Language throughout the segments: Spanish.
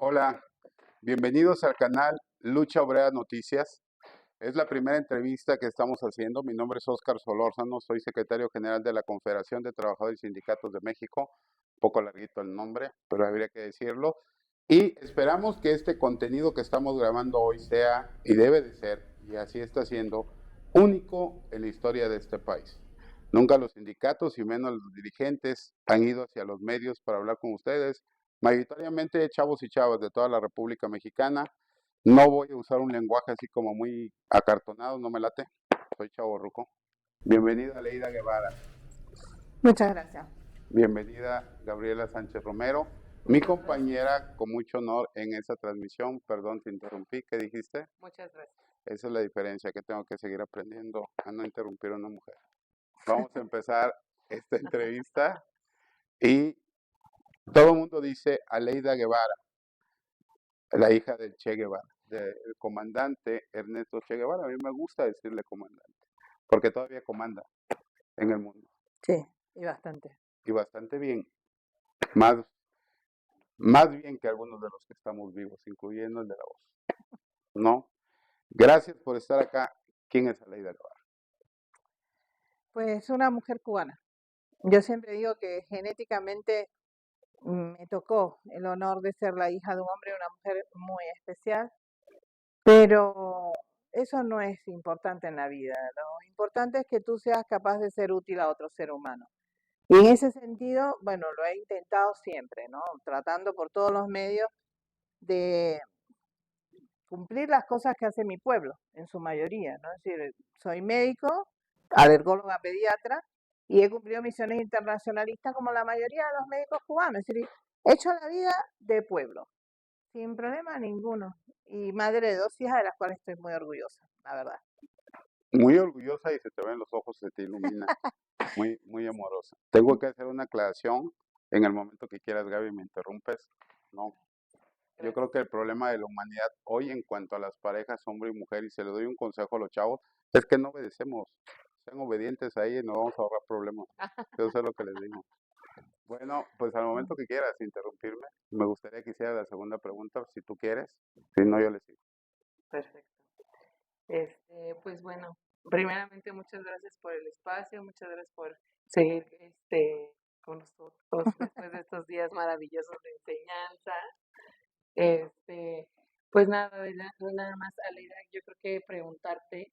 Hola, bienvenidos al canal Lucha Obrera Noticias. Es la primera entrevista que estamos haciendo. Mi nombre es Óscar Solórzano, soy secretario general de la Confederación de Trabajadores y Sindicatos de México. Un poco larguito el nombre, pero habría que decirlo. Y esperamos que este contenido que estamos grabando hoy sea, y debe de ser, y así está siendo, único en la historia de este país. Nunca los sindicatos y menos los dirigentes han ido hacia los medios para hablar con ustedes, mayoritariamente chavos y chavas de toda la República Mexicana. No voy a usar un lenguaje así como muy acartonado, no me late. Soy chavo ruco. Bienvenida Leida Guevara. Muchas gracias. Bienvenida Gabriela Sánchez Romero. Mi compañera con mucho honor en esa transmisión. Perdón, te interrumpí. ¿Qué dijiste? Muchas gracias. Esa es la diferencia, que tengo que seguir aprendiendo a no interrumpir a una mujer. Vamos a empezar esta entrevista y todo el mundo dice Aleida Guevara, la hija del Che Guevara, del comandante Ernesto Che Guevara. A mí me gusta decirle comandante, porque todavía comanda en el mundo. Sí, y bastante. Y bastante bien, más bien que algunos de los que estamos vivos, incluyendo el de la voz. ¿No? Gracias por estar acá. ¿Quién es Aleida Guevara? Pues una mujer cubana. Yo siempre digo que genéticamente me tocó el honor de ser la hija de un hombre y una mujer muy especial, pero eso no es importante en la vida. Lo importante es que tú seas capaz de ser útil a otro ser humano. Y en ese sentido, bueno, lo he intentado siempre, ¿no? Tratando por todos los medios de cumplir las cosas que hace mi pueblo, en su mayoría, ¿no? Es decir, soy médico, alergóloga pediatra, y he cumplido misiones internacionalistas como la mayoría de los médicos cubanos. Es decir, he hecho la vida de pueblo, sin problema ninguno. Y madre de 2 hijas de las cuales estoy muy orgullosa, la verdad. Muy orgullosa y se te ven los ojos, se te ilumina. Muy, muy amorosa. Tengo que hacer una aclaración. En el momento que quieras, Gaby, me interrumpes. No. Yo creo que el problema de la humanidad hoy en cuanto a las parejas, hombre y mujer, y se le doy un consejo a los chavos, es que no obedecemos. Sean obedientes a ella y nos vamos a ahorrar problemas. Eso es lo que les digo. Bueno, pues al momento que quieras interrumpirme, me gustaría que hiciera la segunda pregunta, si tú quieres. Si no, yo le sigo. Perfecto. Pues bueno, primeramente muchas gracias por el espacio, muchas gracias por seguir con nosotros después de estos días maravillosos de enseñanza. Pues nada más, Aleida, yo creo que preguntarte,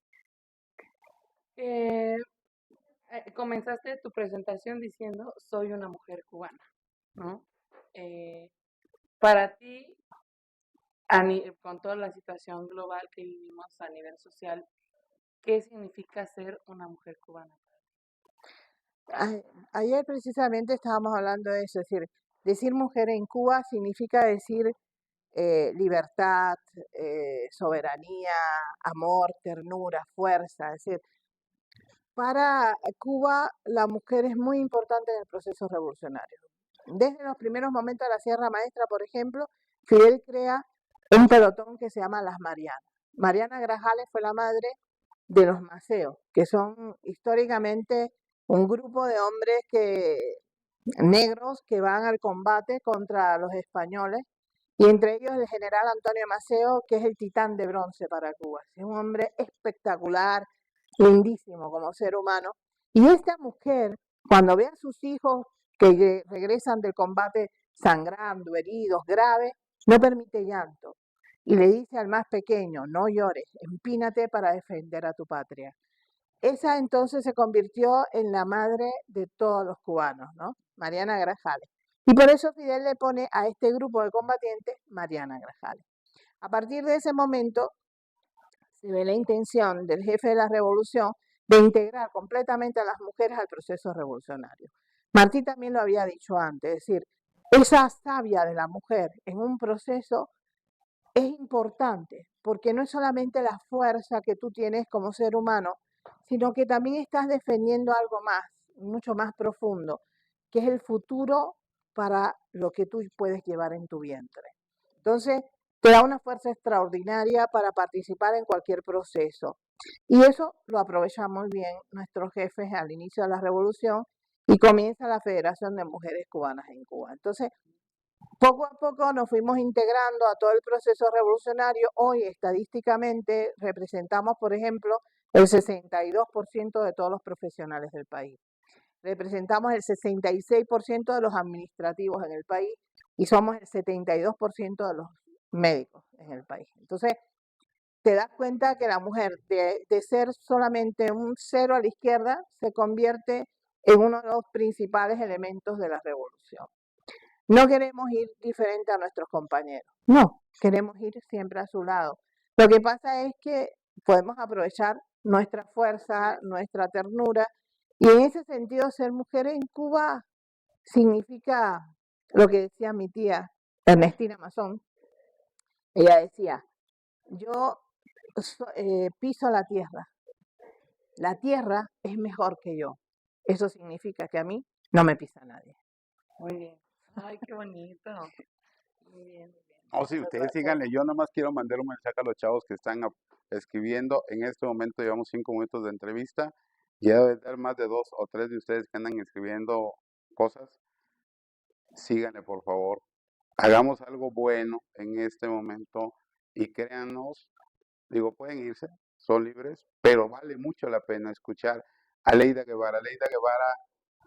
eh, comenzaste tu presentación diciendo, soy una mujer cubana, ¿no? Eh, para ti, con toda la situación global que vivimos a nivel social, ¿qué significa ser una mujer cubana? Ayer precisamente estábamos hablando de eso, es decir mujer en Cuba significa decir libertad, soberanía, amor, ternura, fuerza. Es decir, para Cuba la mujer es muy importante en el proceso revolucionario. Desde los primeros momentos de la Sierra Maestra, por ejemplo, Fidel crea un pelotón que se llama las Marianas. Mariana Grajales fue la madre de los Maceos, que son históricamente un grupo de hombres negros que van al combate contra los españoles, y entre ellos el general Antonio Maceo, que es el titán de bronce para Cuba. Es un hombre espectacular, lindísimo como ser humano. Y esta mujer, cuando ve a sus hijos que regresan del combate sangrando, heridos, graves, no permite llanto. Y le dice al más pequeño, no llores, empínate para defender a tu patria. Esa entonces se convirtió en la madre de todos los cubanos, ¿no? Mariana Grajales. Y por eso Fidel le pone a este grupo de combatientes Mariana Grajales. A partir de ese momento se ve la intención del jefe de la revolución de integrar completamente a las mujeres al proceso revolucionario. Martí también lo había dicho antes, es decir, esa savia de la mujer en un proceso es importante, porque no es solamente la fuerza que tú tienes como ser humano, sino que también estás defendiendo algo más, mucho más profundo, que es el futuro para lo que tú puedes llevar en tu vientre. Entonces, te da una fuerza extraordinaria para participar en cualquier proceso. Y eso lo aprovechan muy bien nuestros jefes al inicio de la revolución y comienza la Federación de Mujeres Cubanas en Cuba. Entonces, Poco a poco nos fuimos integrando a todo el proceso revolucionario. Hoy, estadísticamente, representamos, por ejemplo, el 62% de todos los profesionales del país. Representamos el 66% de los administrativos en el país y somos el 72% de los médicos en el país. Entonces, te das cuenta que la mujer, de ser solamente un cero a la izquierda, se convierte en uno de los principales elementos de la revolución. No queremos ir diferente a nuestros compañeros, no, queremos ir siempre a su lado. Lo que pasa es que podemos aprovechar nuestra fuerza, nuestra ternura, y en ese sentido ser mujer en Cuba significa lo que decía mi tía Ernestina Mazón. Ella decía, yo piso la tierra es mejor que yo. Eso significa que a mí no me pisa nadie. Muy bien. Ay, qué bonito. Muy bien, muy bien. No, sí, ustedes síganle. Yo nada más quiero mandar un mensaje a los chavos que están escribiendo. En este momento llevamos 5 minutos de entrevista. Ya debe haber más de 2 o 3 de ustedes que andan escribiendo cosas. Síganle, por favor. Hagamos algo bueno en este momento y créanos, digo, pueden irse, son libres, pero vale mucho la pena escuchar a Leida Guevara. Leida Guevara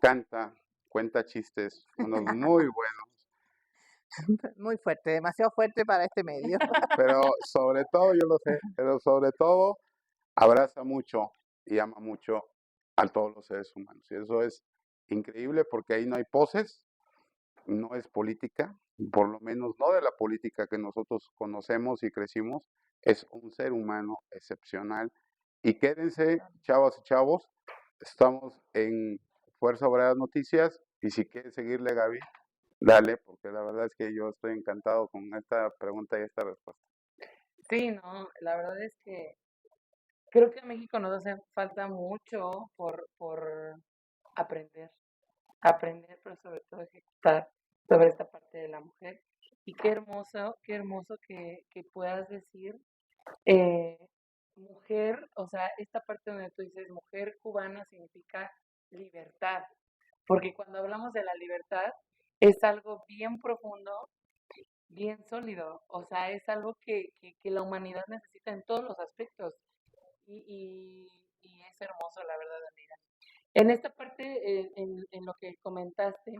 canta, cuenta chistes, unos muy buenos. Muy fuerte, demasiado fuerte para este medio. Pero sobre todo, yo lo sé, pero sobre todo abraza mucho y ama mucho a todos los seres humanos. Y eso es increíble porque ahí no hay poses, no es política, por lo menos no de la política que nosotros conocemos y crecimos, es un ser humano excepcional. Y quédense, chavas y chavos, estamos en Fuerza Obrera Noticias y si quieres seguirle, Gaby, dale, porque la verdad es que yo estoy encantado con esta pregunta y esta respuesta. Sí, no, la verdad es que creo que a México nos hace falta mucho por aprender, pero sobre todo ejecutar sobre esta parte de la mujer. Y qué hermoso que puedas decir, eh, mujer, o sea, esta parte donde tú dices mujer cubana significa libertad, porque cuando hablamos de la libertad es algo bien profundo, bien sólido, o sea, es algo que la humanidad necesita en todos los aspectos y es hermoso, la verdad, amiga. En esta parte, en lo que comentaste,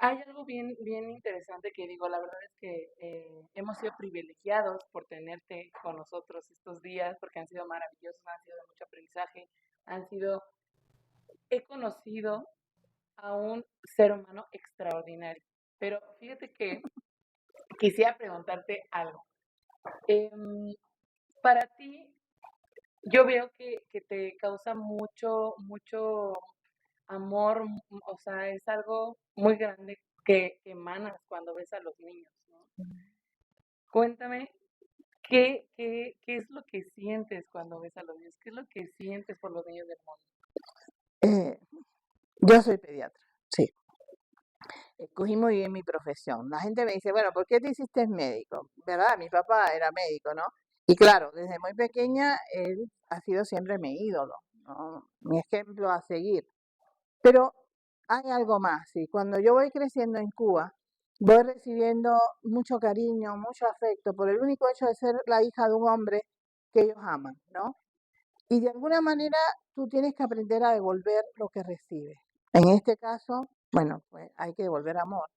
hay algo bien interesante que digo, la verdad es que hemos sido privilegiados por tenerte con nosotros estos días, porque han sido maravillosos, han sido de mucho aprendizaje, he conocido a un ser humano extraordinario, pero fíjate que quisiera preguntarte algo. Para ti, yo veo que te causa mucho amor, o sea, es algo muy grande que emanas cuando ves a los niños, ¿no? Cuéntame, ¿qué es lo que sientes cuando ves a los niños? ¿Qué es lo que sientes por los niños del mundo? Yo soy pediatra, sí. Escogí muy bien mi profesión. La gente me dice, bueno, ¿por qué te hiciste médico? ¿Verdad? Mi papá era médico, ¿no? Y claro, desde muy pequeña él ha sido siempre mi ídolo, ¿no? Mi ejemplo a seguir. Pero hay algo más, sí. Cuando yo voy creciendo en Cuba, voy recibiendo mucho cariño, mucho afecto por el único hecho de ser la hija de un hombre que ellos aman, ¿no? Y de alguna manera tú tienes que aprender a devolver lo que recibes. En este caso, bueno, pues hay que devolver amor.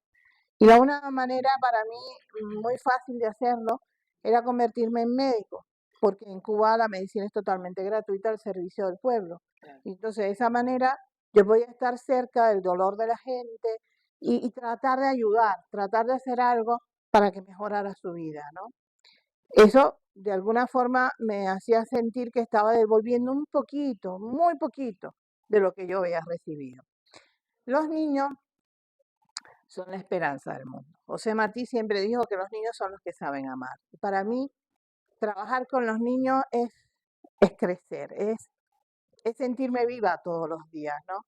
Y la una manera para mí muy fácil de hacerlo era convertirme en médico, porque en Cuba la medicina es totalmente gratuita al servicio del pueblo. Y entonces de esa manera yo podía estar cerca del dolor de la gente y tratar de ayudar, tratar de hacer algo para que mejorara su vida, ¿no? Eso de alguna forma me hacía sentir que estaba devolviendo un poquito, muy poquito de lo que yo había recibido. Los niños son la esperanza del mundo. José Martí siempre dijo que los niños son los que saben amar. Para mí, trabajar con los niños es crecer, es sentirme viva todos los días, ¿no?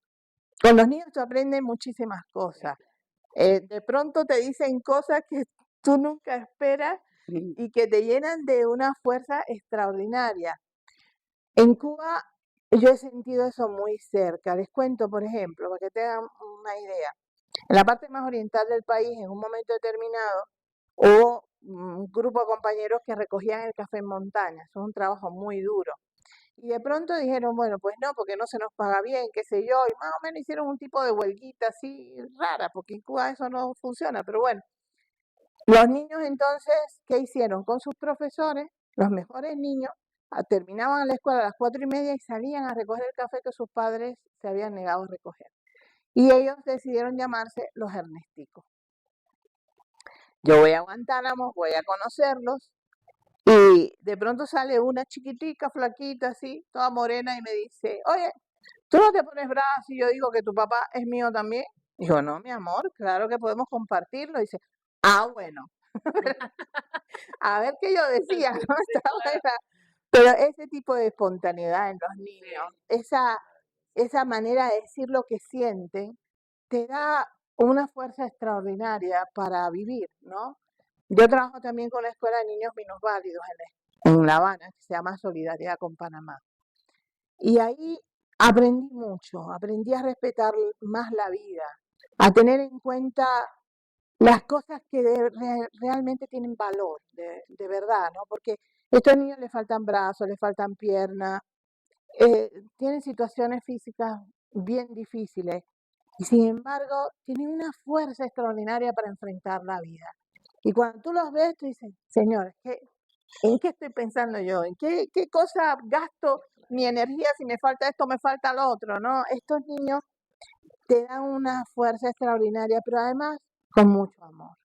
Con los niños tú aprendes muchísimas cosas. De pronto te dicen cosas que tú nunca esperas y que te llenan de una fuerza extraordinaria. En Cuba yo he sentido eso muy cerca. Les cuento, por ejemplo, para que tengan una idea. En la parte más oriental del país, en un momento determinado, hubo un grupo de compañeros que recogían el café en montaña. Eso es un trabajo muy duro. Y de pronto dijeron, bueno, pues no, porque no se nos paga bien, qué sé yo, y más o menos hicieron un tipo de huelguita así rara, porque en Cuba eso no funciona, pero bueno. Los niños entonces, ¿qué hicieron? Con sus profesores, los mejores niños, terminaban la escuela a las 4:30 y salían a recoger el café que sus padres se habían negado a recoger. Y ellos decidieron llamarse los Ernesticos. Yo voy a Guantánamo, voy a conocerlos, y de pronto sale una chiquitica, flaquita, así, toda morena, y me dice, oye, ¿tú no te pones brava si yo digo que tu papá es mío también? Digo, no, mi amor, claro que podemos compartirlo. Dice, bueno. A ver qué yo decía, ¿no? Pero ese tipo de espontaneidad en los niños, esa manera de decir lo que sienten, te da una fuerza extraordinaria para vivir, ¿no? Yo trabajo también con la Escuela de Niños Minusválidos en La Habana, que se llama Solidaridad con Panamá. Y ahí aprendí mucho, aprendí a respetar más la vida, a tener en cuenta las cosas que realmente tienen valor, de verdad, ¿no? Porque a estos niños les faltan brazos, les faltan piernas, tienen situaciones físicas bien difíciles y sin embargo tienen una fuerza extraordinaria para enfrentar la vida. Y cuando tú los ves, tú dices, señor, ¿en qué estoy pensando yo? ¿En qué cosa gasto mi energía si me falta esto, me falta lo otro? ¿No? Estos niños te dan una fuerza extraordinaria, pero además con mucho amor.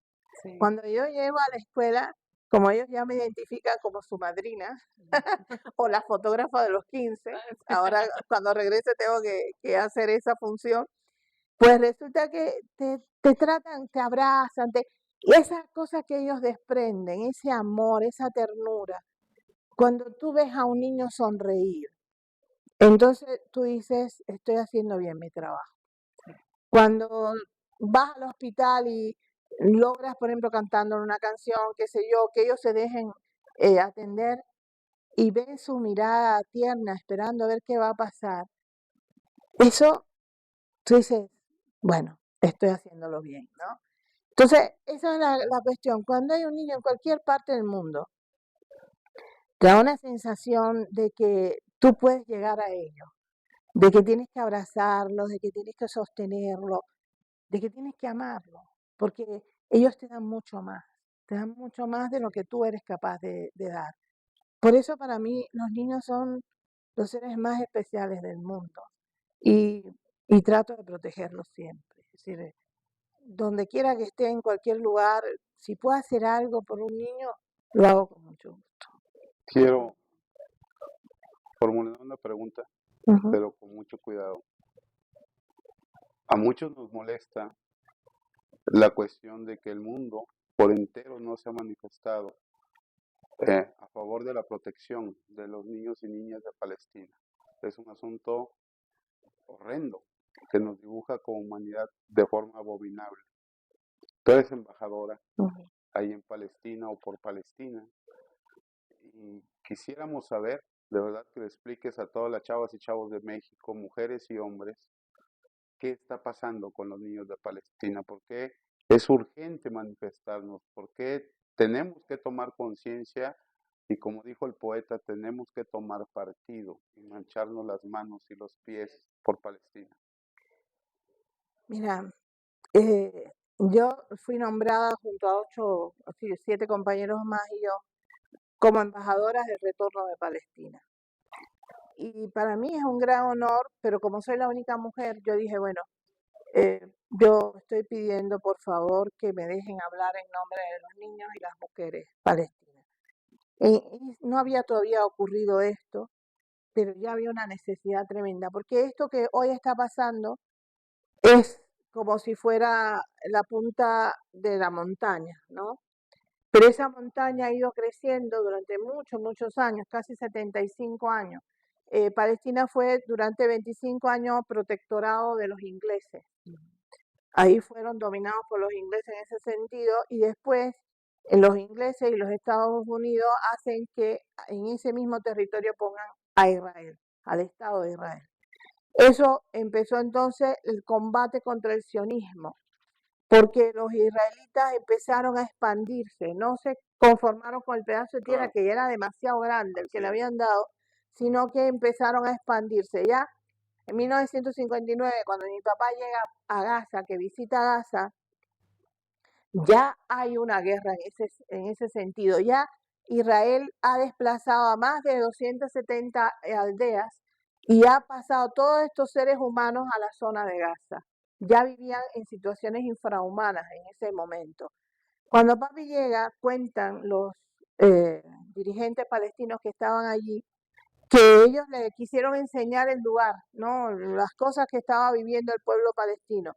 Sí. Cuando yo llego a la escuela, como ellos ya me identifican como su madrina o la fotógrafa de los 15, ahora cuando regrese tengo que hacer esa función, pues resulta que te tratan, te abrazan, y esas cosas que ellos desprenden, ese amor, esa ternura, cuando tú ves a un niño sonreír, entonces tú dices, estoy haciendo bien mi trabajo. Cuando vas al hospital y logras, por ejemplo, cantando una canción, qué sé yo, que ellos se dejen atender y ven su mirada tierna esperando a ver qué va a pasar, eso tú dices, bueno, estoy haciéndolo bien, ¿no? Entonces, esa es la cuestión. Cuando hay un niño en cualquier parte del mundo, te da una sensación de que tú puedes llegar a ellos, de que tienes que abrazarlos, de que tienes que sostenerlo, de que tienes que amarlo, porque ellos te dan mucho más de lo que tú eres capaz de dar. Por eso para mí los niños son los seres más especiales del mundo y, y trato de protegerlos siempre. Es decir, donde quiera que esté, en cualquier lugar, si puedo hacer algo por un niño, lo hago con mucho gusto. Quiero formular una pregunta, Ujú. pero con mucho cuidado. A muchos nos molesta la cuestión de que el mundo por entero no se ha manifestado a favor de la protección de los niños y niñas de Palestina. Es un asunto horrendo que nos dibuja como humanidad de forma abominable. Tú eres embajadora Ujú. ahí en Palestina o por Palestina y quisiéramos saber, de verdad, que le expliques a todas las chavas y chavos de México, mujeres y hombres, qué está pasando con los niños de Palestina, por qué es urgente manifestarnos, por qué tenemos que tomar conciencia y, como dijo el poeta, tenemos que tomar partido y mancharnos las manos y los pies por Palestina. Mira, yo fui nombrada junto a 7 compañeros más y yo como embajadoras del retorno de Palestina. Y para mí es un gran honor, pero como soy la única mujer, yo dije, bueno, yo estoy pidiendo por favor que me dejen hablar en nombre de los niños y las mujeres palestinas. Y no había todavía ocurrido esto, pero ya había una necesidad tremenda, porque esto que hoy está pasando es como si fuera la punta de la montaña, ¿no? Pero esa montaña ha ido creciendo durante muchos años, casi 75 años. Palestina fue durante 25 años protectorado de los ingleses. Ahí fueron dominados por los ingleses en ese sentido y después los ingleses y los Estados Unidos hacen que en ese mismo territorio pongan a Israel, al Estado de Israel. Eso empezó entonces el combate contra el sionismo. porque los israelitas empezaron a expandirse, no se conformaron con el pedazo de tierra Claro. que ya era demasiado grande, el que Así le es. habían dado, sino que empezaron a expandirse. Ya en 1959, cuando mi papá llega a Gaza, que visita Gaza, ya hay una guerra en ese sentido. Ya Israel ha desplazado a más de 270 aldeas y ha pasado todos estos seres humanos a la zona de Gaza. Ya vivían en situaciones infrahumanas en ese momento. Cuando papi llega, cuentan los dirigentes palestinos que estaban allí que ellos le quisieron enseñar el lugar, ¿no? Las cosas que estaba viviendo el pueblo palestino.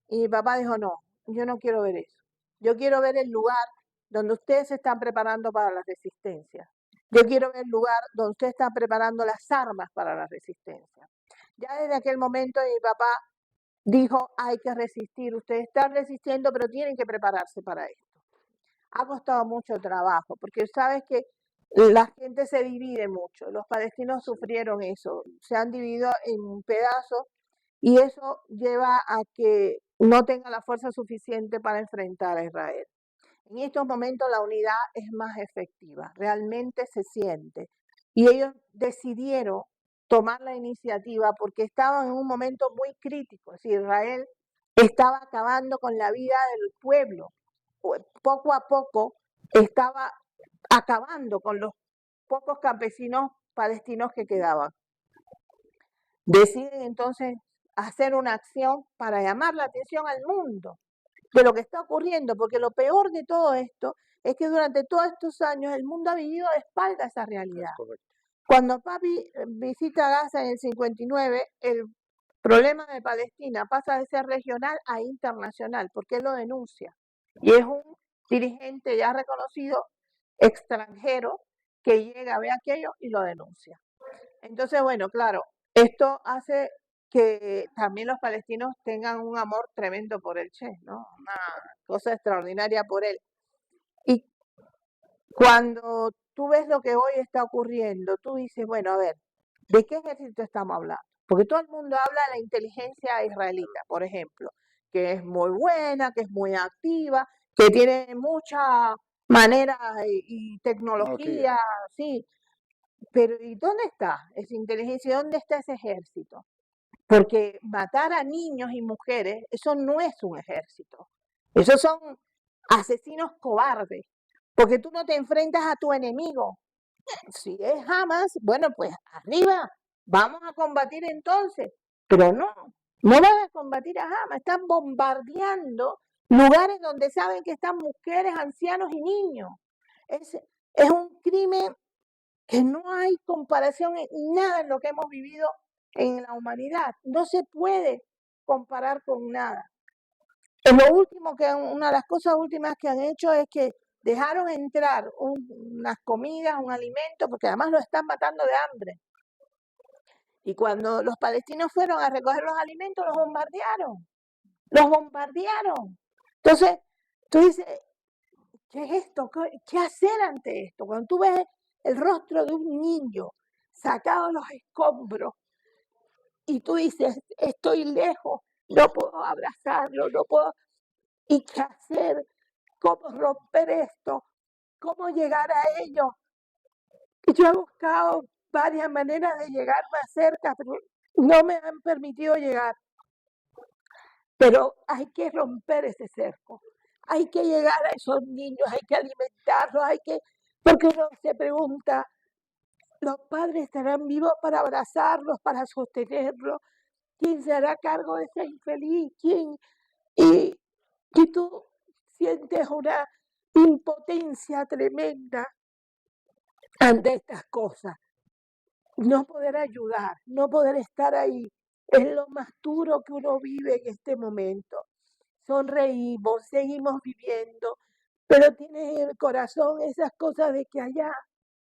Y mi papá dijo, no, yo no quiero ver eso. Yo quiero ver el lugar donde ustedes se están preparando para la resistencia. Yo quiero ver el lugar donde ustedes están preparando las armas para la resistencia. Ya desde aquel momento mi papá dijo, hay que resistir, ustedes están resistiendo, pero tienen que prepararse para esto. Ha costado mucho trabajo, porque sabes que la gente se divide mucho. Los palestinos sufrieron eso, se han dividido en pedazos y eso lleva a que no tenga la fuerza suficiente para enfrentar a Israel. En estos momentos la unidad es más efectiva, realmente se siente. Y ellos decidieron tomar la iniciativa porque estaban en un momento muy crítico. Es decir, Israel estaba acabando con la vida del pueblo. Poco a poco estaba acabando con los pocos campesinos palestinos que quedaban. Deciden entonces hacer una acción para llamar la atención al mundo de lo que está ocurriendo, porque lo peor de todo esto es que durante todos estos años el mundo ha vivido de espalda a esa realidad. Cuando papi visita Gaza en el 59, el problema de Palestina pasa de ser regional a internacional, porque él lo denuncia. Y es un dirigente ya reconocido, extranjero, que llega, ve aquello y lo denuncia. Entonces, bueno, claro, esto hace que también los palestinos tengan un amor tremendo por el Che, ¿no? Una cosa extraordinaria por él. Y cuando tú ves lo que hoy está ocurriendo, tú dices, bueno, a ver, ¿de qué ejército estamos hablando? Porque todo el mundo habla de la inteligencia israelita, por ejemplo, que es muy buena, que es muy activa, que tiene mucha manera y tecnología, sí. Pero ¿y dónde está esa inteligencia? ¿Dónde está ese ejército? Porque matar a niños y mujeres, eso no es un ejército. Esos son asesinos cobardes. Porque tú no te enfrentas a tu enemigo. Si es Hamas, bueno, pues arriba, vamos a combatir entonces. Pero no van a combatir a Hamas. Están bombardeando lugares donde saben que están mujeres, ancianos y niños. Es un crimen que no hay comparación en nada en lo que hemos vivido en la humanidad. No se puede comparar con nada. Lo último una de las cosas últimas que han hecho es que dejaron entrar unas comidas, un alimento, porque además lo están matando de hambre. Y cuando los palestinos fueron a recoger los alimentos, los bombardearon. Los bombardearon. Entonces, tú dices, ¿qué es esto? ¿Qué hacer ante esto? Cuando tú ves el rostro de un niño sacado de los escombros y tú dices, estoy lejos, no puedo abrazarlo, no puedo... ¿Y qué hacer? ¿Cómo romper esto? ¿Cómo llegar a ellos? Yo he buscado varias maneras de llegar más cerca, pero no me han permitido llegar. Pero hay que romper ese cerco. Hay que llegar a esos niños, hay que alimentarlos, porque uno se pregunta, ¿los padres estarán vivos para abrazarlos, para sostenerlos? ¿Quién se hará cargo de ese infeliz? ¿Quién? Y tú sientes una impotencia tremenda ante estas cosas. No poder ayudar, no poder estar ahí, es lo más duro que uno vive en este momento. Sonreímos, seguimos viviendo, pero tienes en el corazón esas cosas de que allá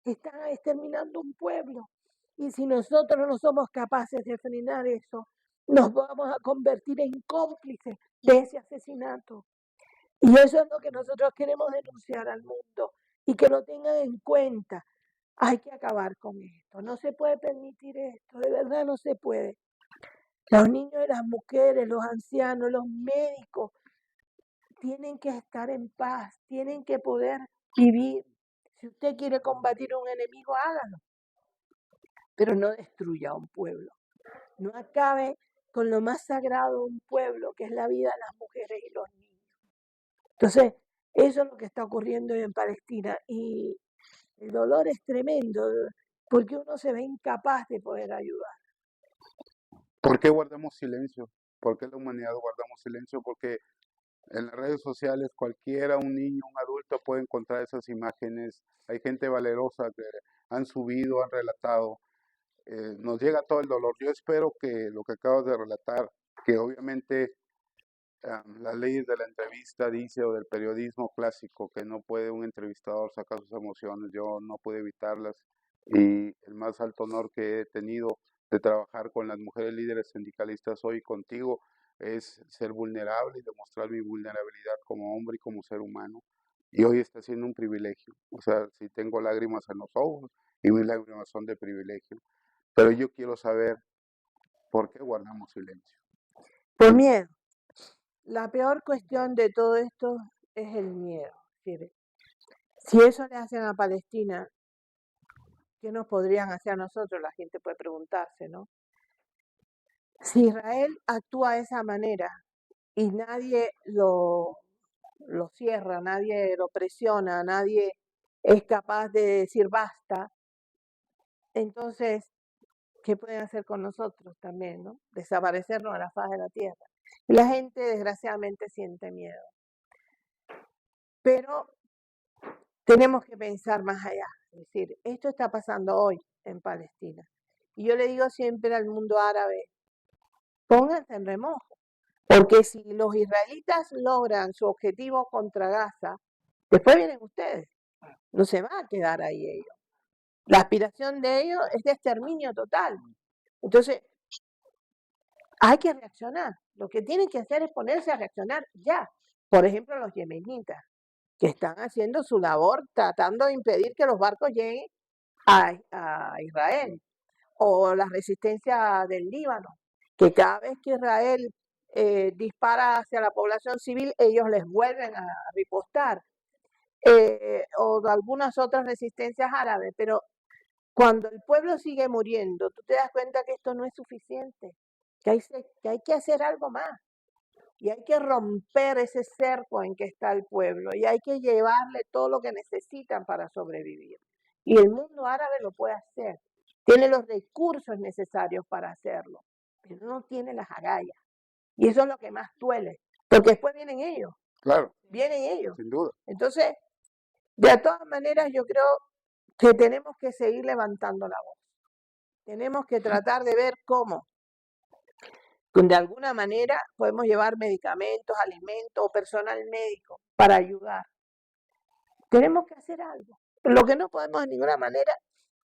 están exterminando un pueblo. Y si nosotros no somos capaces de frenar eso, nos vamos a convertir en cómplices de ese asesinato. Y eso es lo que nosotros queremos denunciar al mundo y que lo tengan en cuenta. Hay que acabar con esto, no se puede permitir esto, de verdad no se puede. Los niños y las mujeres, los ancianos, los médicos, tienen que estar en paz, tienen que poder vivir. Si usted quiere combatir a un enemigo, hágalo, pero no destruya a un pueblo. No acabe con lo más sagrado de un pueblo, que es la vida de las mujeres y los niños. Entonces, eso es lo que está ocurriendo en Palestina y el dolor es tremendo porque uno se ve incapaz de poder ayudar. ¿Por qué guardamos silencio? ¿Por qué la humanidad guardamos silencio? Porque en las redes sociales cualquiera, un niño, un adulto puede encontrar esas imágenes. Hay gente valerosa que han subido, han relatado. Nos llega todo el dolor. Yo espero que lo que acabas de relatar, que obviamente las leyes de la entrevista dice o del periodismo clásico que no puede un entrevistador sacar sus emociones, yo no pude evitarlas y el más alto honor que he tenido de trabajar con las mujeres líderes sindicalistas hoy contigo es ser vulnerable y demostrar mi vulnerabilidad como hombre y como ser humano. Y hoy está siendo un privilegio. O sea, si tengo lágrimas en los ojos y mis lágrimas son de privilegio. Pero yo quiero saber por qué guardamos silencio. Por miedo. La peor cuestión de todo esto es el miedo. Si eso le hacen a Palestina, ¿qué nos podrían hacer a nosotros? La gente puede preguntarse, ¿no? Si Israel actúa de esa manera y nadie lo cierra, nadie lo presiona, nadie es capaz de decir basta, entonces, ¿qué pueden hacer con nosotros también, no? Desaparecernos de la faz de la tierra. Y la gente, desgraciadamente, siente miedo. Pero tenemos que pensar más allá. Es decir, esto está pasando hoy en Palestina. Y yo le digo siempre al mundo árabe, pónganse en remojo. Porque si los israelitas logran su objetivo contra Gaza, después vienen ustedes. No se va a quedar ahí ellos. La aspiración de ellos es de exterminio total. Entonces, hay que reaccionar. Lo que tienen que hacer es ponerse a reaccionar ya. Por ejemplo, los yemenitas, que están haciendo su labor tratando de impedir que los barcos lleguen a Israel. O la resistencia del Líbano, que cada vez que Israel dispara hacia la población civil, ellos les vuelven a ripostar. O de algunas otras resistencias árabes. Pero cuando el pueblo sigue muriendo, tú te das cuenta que esto no es suficiente, que hay que hacer algo más. Y hay que romper ese cerco en que está el pueblo y hay que llevarle todo lo que necesitan para sobrevivir. Y el mundo árabe lo puede hacer. Tiene los recursos necesarios para hacerlo, pero no tiene las agallas. Y eso es lo que más duele, porque después vienen ellos. Claro. Vienen ellos. Sin duda. Entonces, de todas maneras, yo creo que tenemos que seguir levantando la voz. Tenemos que tratar de ver cómo de alguna manera podemos llevar medicamentos, alimentos o personal médico para ayudar. Tenemos que hacer algo. Lo que no podemos de ninguna manera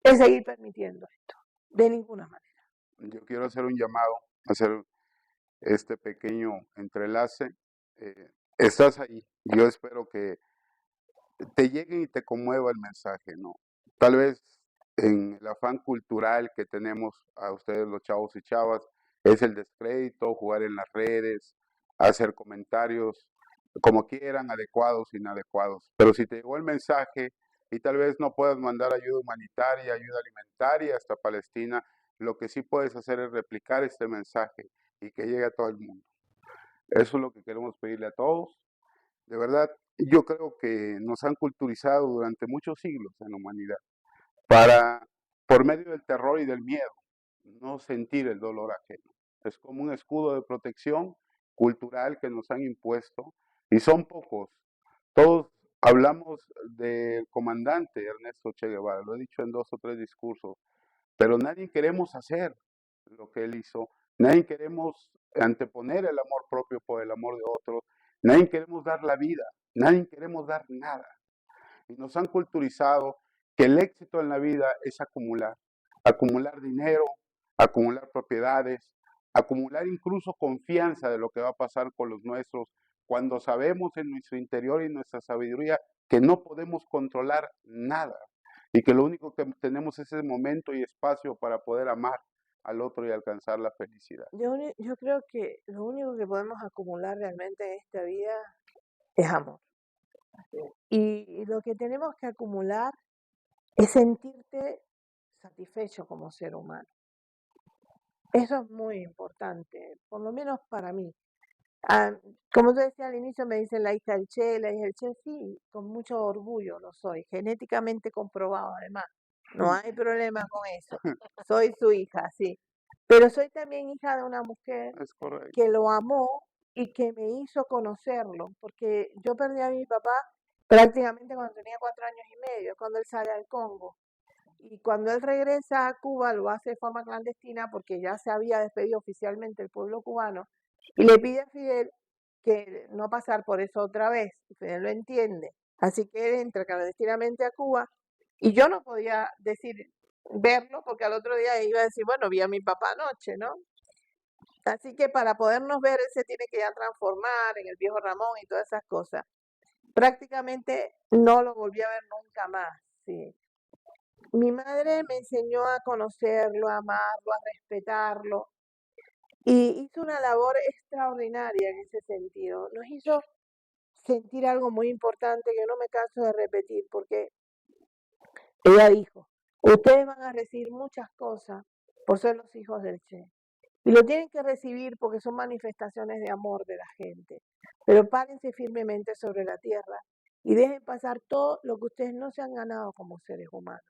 es seguir permitiendo esto. De ninguna manera. Yo quiero hacer un llamado, hacer este pequeño entrelace. Estás ahí. Yo espero que te llegue y te conmueva el mensaje, ¿no? Tal vez en el afán cultural que tenemos a ustedes los chavos y chavas, es el descrédito, jugar en las redes, hacer comentarios como quieran, adecuados, inadecuados. Pero si te llegó el mensaje y tal vez no puedas mandar ayuda humanitaria, ayuda alimentaria hasta Palestina, lo que sí puedes hacer es replicar este mensaje y que llegue a todo el mundo. Eso es lo que queremos pedirle a todos. De verdad, yo creo que nos han culturizado durante muchos siglos en la humanidad para, por medio del terror y del miedo, no sentir el dolor ajeno. Es como un escudo de protección cultural que nos han impuesto y son pocos. Todos hablamos del comandante Ernesto Che Guevara, lo he dicho en 2 o 3 discursos, pero nadie queremos hacer lo que él hizo, nadie queremos anteponer el amor propio por el amor de otros, nadie queremos dar la vida, nadie queremos dar nada. Y nos han culturizado que el éxito en la vida es acumular dinero, acumular propiedades, acumular incluso confianza de lo que va a pasar con los nuestros, cuando sabemos en nuestro interior y nuestra sabiduría que no podemos controlar nada y que lo único que tenemos es ese momento y espacio para poder amar al otro y alcanzar la felicidad. Yo creo que lo único que podemos acumular realmente en esta vida es amor. Y lo que tenemos que acumular es sentirte satisfecho como ser humano. Eso es muy importante, por lo menos para mí. Ah, como te decía al inicio, me dicen la hija del Che, la hija del Che, sí, con mucho orgullo lo soy, genéticamente comprobado además. No hay problema con eso. Soy su hija, sí. Pero soy también hija de una mujer Es correcto. que lo amó y que me hizo conocerlo, porque yo perdí a mi papá prácticamente cuando tenía 4 años y medio, cuando él sale al Congo. Y cuando él regresa a Cuba, lo hace de forma clandestina porque ya se había despedido oficialmente el pueblo cubano y le pide a Fidel que no pasar por eso otra vez. Y Fidel lo entiende. Así que él entra clandestinamente a Cuba y yo no podía decir verlo porque al otro día iba a decir, bueno, vi a mi papá anoche, ¿no? Así que para podernos ver, él se tiene que ya transformar en el viejo Ramón y todas esas cosas. Prácticamente no lo volví a ver nunca más, sí. Mi madre me enseñó a conocerlo, a amarlo, a respetarlo y hizo una labor extraordinaria en ese sentido. Nos hizo sentir algo muy importante que no me canso de repetir porque ella dijo, ustedes van a recibir muchas cosas por ser los hijos del Che. Y lo tienen que recibir porque son manifestaciones de amor de la gente. Pero párense firmemente sobre la tierra y dejen pasar todo lo que ustedes no se han ganado como seres humanos.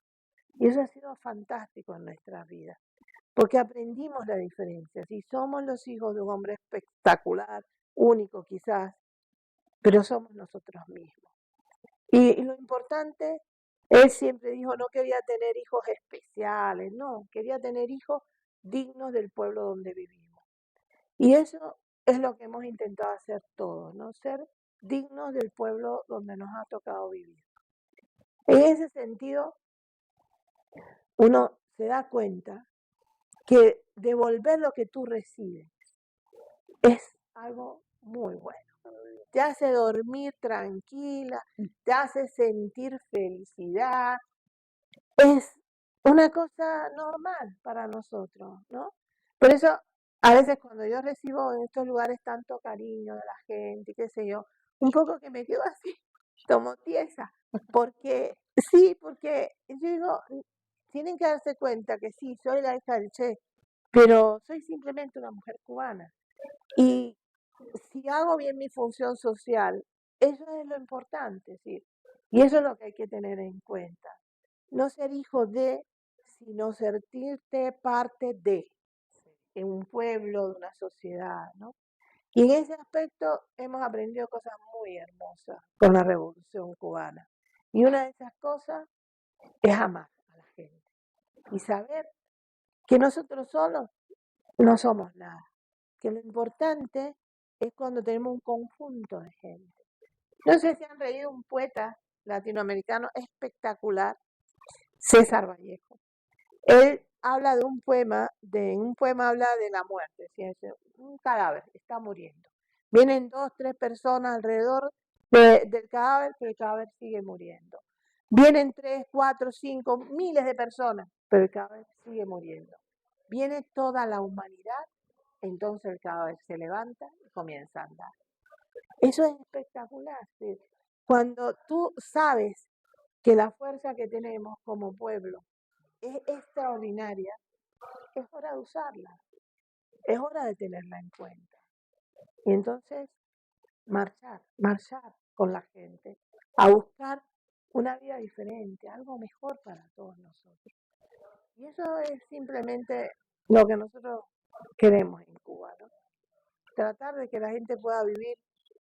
Y eso ha sido fantástico en nuestras vidas, porque aprendimos la diferencia. Si somos los hijos de un hombre espectacular, único quizás, pero somos nosotros mismos. Y lo importante, él siempre dijo, no quería tener hijos especiales, no, quería tener hijos dignos del pueblo donde vivimos. Y eso es lo que hemos intentado hacer todos, ¿no? Ser dignos del pueblo donde nos ha tocado vivir. En ese sentido, uno se da cuenta que devolver lo que tú recibes es algo muy bueno. Te hace dormir tranquila, te hace sentir felicidad. Es una cosa normal para nosotros, ¿no? Por eso, a veces cuando yo recibo en estos lugares tanto cariño de la gente, qué sé yo, un poco que me quedo así, como tiesa, porque sí, porque yo digo, tienen que darse cuenta que sí, soy la hija del Che, pero soy simplemente una mujer cubana. Y si hago bien mi función social, eso es lo importante, ¿sí? Y eso es lo que hay que tener en cuenta. No ser hijo de, sino sentirte parte de un pueblo, de una sociedad, ¿no? Y en ese aspecto hemos aprendido cosas muy hermosas con la Revolución Cubana. Y una de esas cosas es amar a la gente y saber que nosotros solos no somos nada, que lo importante es cuando tenemos un conjunto de gente. No sé si han leído un poeta latinoamericano espectacular, César Vallejo. Él habla de un poema, en un poema habla de la muerte, ¿sí? Un cadáver, está muriendo. Vienen 2, 3 personas alrededor del cadáver, pero el cadáver sigue muriendo. Vienen 3, 4, 5, miles de personas, pero el cadáver sigue muriendo. Viene toda la humanidad, entonces el cadáver se levanta y comienza a andar. Eso es espectacular, ¿sí? Cuando tú sabes que la fuerza que tenemos como pueblo es extraordinaria, es hora de usarla, es hora de tenerla en cuenta. Y entonces marchar con la gente, a buscar una vida diferente, algo mejor para todos nosotros. Y eso es simplemente lo que nosotros queremos en Cuba, ¿no? Tratar de que la gente pueda vivir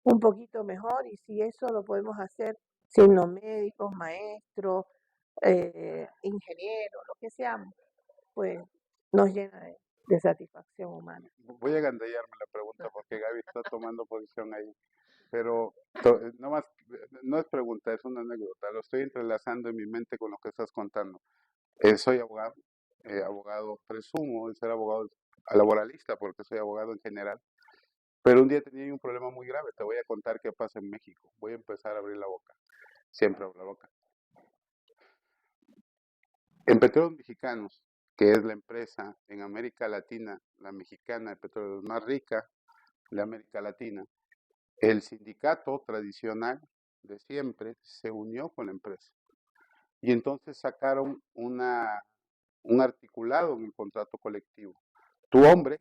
un poquito mejor y si eso lo podemos hacer siendo médicos, maestros, ingenieros, lo que seamos, pues nos llena de satisfacción humana. Voy a gandallarme la pregunta porque Gaby está tomando posición ahí. Pero no más, no es pregunta, es una anécdota. Lo estoy entrelazando en mi mente con lo que estás contando. Soy abogado, abogado, presumo de ser abogado laboralista porque soy abogado en general. Pero un día tenía un problema muy grave. Te voy a contar qué pasa en México. Voy a empezar a abrir la boca. Siempre abro la boca. En Petróleos Mexicanos, que es la empresa en América Latina, la mexicana de petróleo más rica de América Latina, el sindicato tradicional de siempre se unió con la empresa y entonces sacaron un articulado en el contrato colectivo. Tu hombre,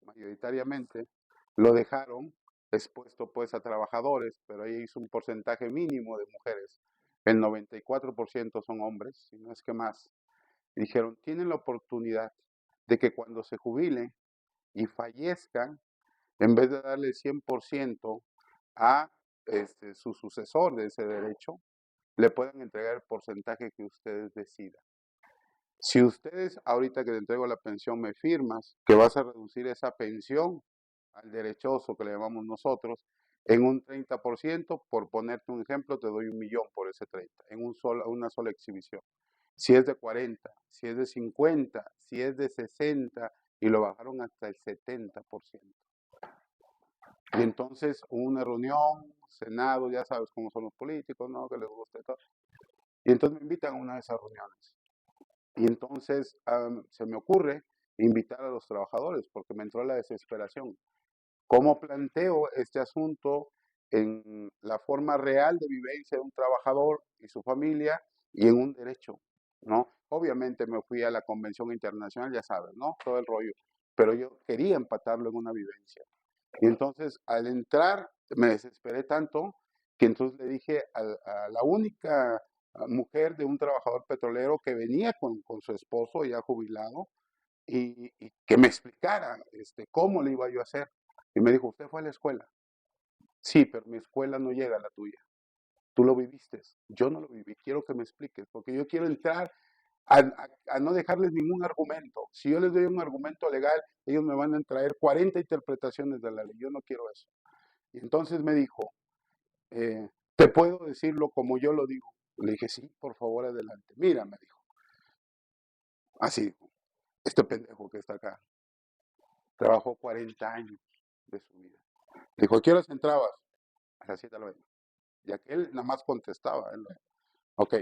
mayoritariamente, lo dejaron expuesto pues a trabajadores, pero ahí hizo un porcentaje mínimo de mujeres. El 94% son hombres, si no es que más. Y dijeron, tienen la oportunidad de que cuando se jubilen y fallezcan, en vez de darle el 100% a su sucesor de ese derecho, le puedan entregar el porcentaje que ustedes decidan. Si ustedes, ahorita que te entrego la pensión, me firmas que vas a reducir esa pensión al derechoso que le llamamos nosotros en un 30%, por ponerte un ejemplo, te doy 1.000.000 por ese 30, en una sola exhibición. Si es de 40, si es de 50, si es de 60, y lo bajaron hasta el 70%. Y entonces una reunión, Senado, ya sabes cómo son los políticos, ¿no? Que les gusta y todo. Y entonces me invitan a una de esas reuniones. Y entonces se me ocurre invitar a los trabajadores porque me entró la desesperación. ¿Cómo planteo este asunto en la forma real de vivencia de un trabajador y su familia y en un derecho? ¿No? Obviamente me fui a la Convención Internacional, ya sabes, ¿no? Todo el rollo. Pero yo quería empatarlo en una vivencia. Y entonces al entrar me desesperé tanto que entonces le dije a la única mujer de un trabajador petrolero que venía con su esposo ya jubilado y que me explicara cómo le iba yo a hacer. Y me dijo, ¿usted fue a la escuela? Sí, pero mi escuela no llega a la tuya. Tú lo viviste. Yo no lo viví. Quiero que me expliques, porque yo quiero entrar a no dejarles ningún argumento. Si yo les doy un argumento legal, ellos me van a traer 40 interpretaciones de la ley. Yo no quiero eso. Y entonces me dijo, ¿te puedo decirlo como yo lo digo? Le dije, sí, por favor, adelante. Mira, me dijo. Así, este pendejo que está acá, trabajó 40 años de su vida. Dijo, ¿a qué horas entrabas? A las 7 de la mañana. Y aquel nada más contestaba. Ok,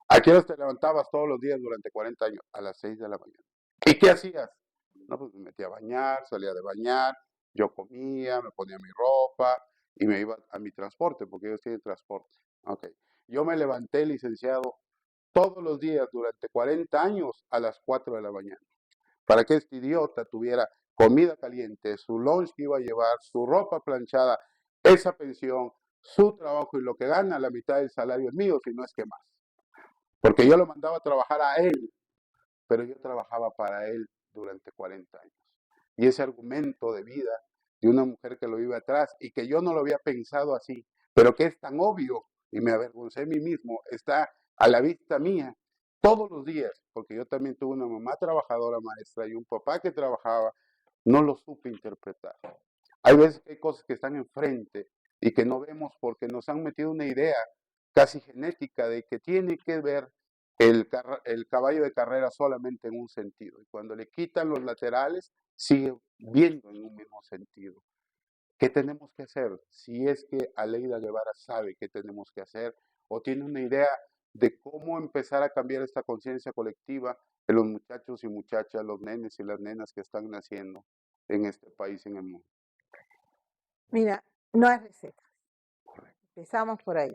¿a qué horas te levantabas todos los días durante 40 años? A las 6 de la mañana. ¿Y qué hacías? No, pues me metía a bañar, salía de bañar, yo comía, me ponía mi ropa y me iba a mi transporte, porque ellos tienen transporte. Ok, yo me levanté, licenciado, todos los días durante 40 años a las 4 de la mañana, para que este idiota tuviera comida caliente, su lunch que iba a llevar, su ropa planchada, esa pensión, su trabajo y lo que gana, la mitad del salario es mío, si no es que más. Porque yo lo mandaba a trabajar a él, pero yo trabajaba para él durante 40 años. Y ese argumento de vida de una mujer que lo iba atrás y que yo no lo había pensado así, pero que es tan obvio y me avergoncé a mí mismo, está a la vista mía todos los días, porque yo también tuve una mamá trabajadora maestra y un papá que trabajaba, no lo supe interpretar. Hay veces que hay cosas que están enfrente y que no vemos porque nos han metido una idea casi genética de que tiene que ver el caballo de carrera solamente en un sentido. Y cuando le quitan los laterales, sigue viendo en un mismo sentido. ¿Qué tenemos que hacer? Si es que Aleida Guevara sabe qué tenemos que hacer o tiene una idea de cómo empezar a cambiar esta conciencia colectiva de los muchachos y muchachas, los nenes y las nenas que están naciendo en este país y en el mundo. Mira, no hay receta. Empezamos por ahí.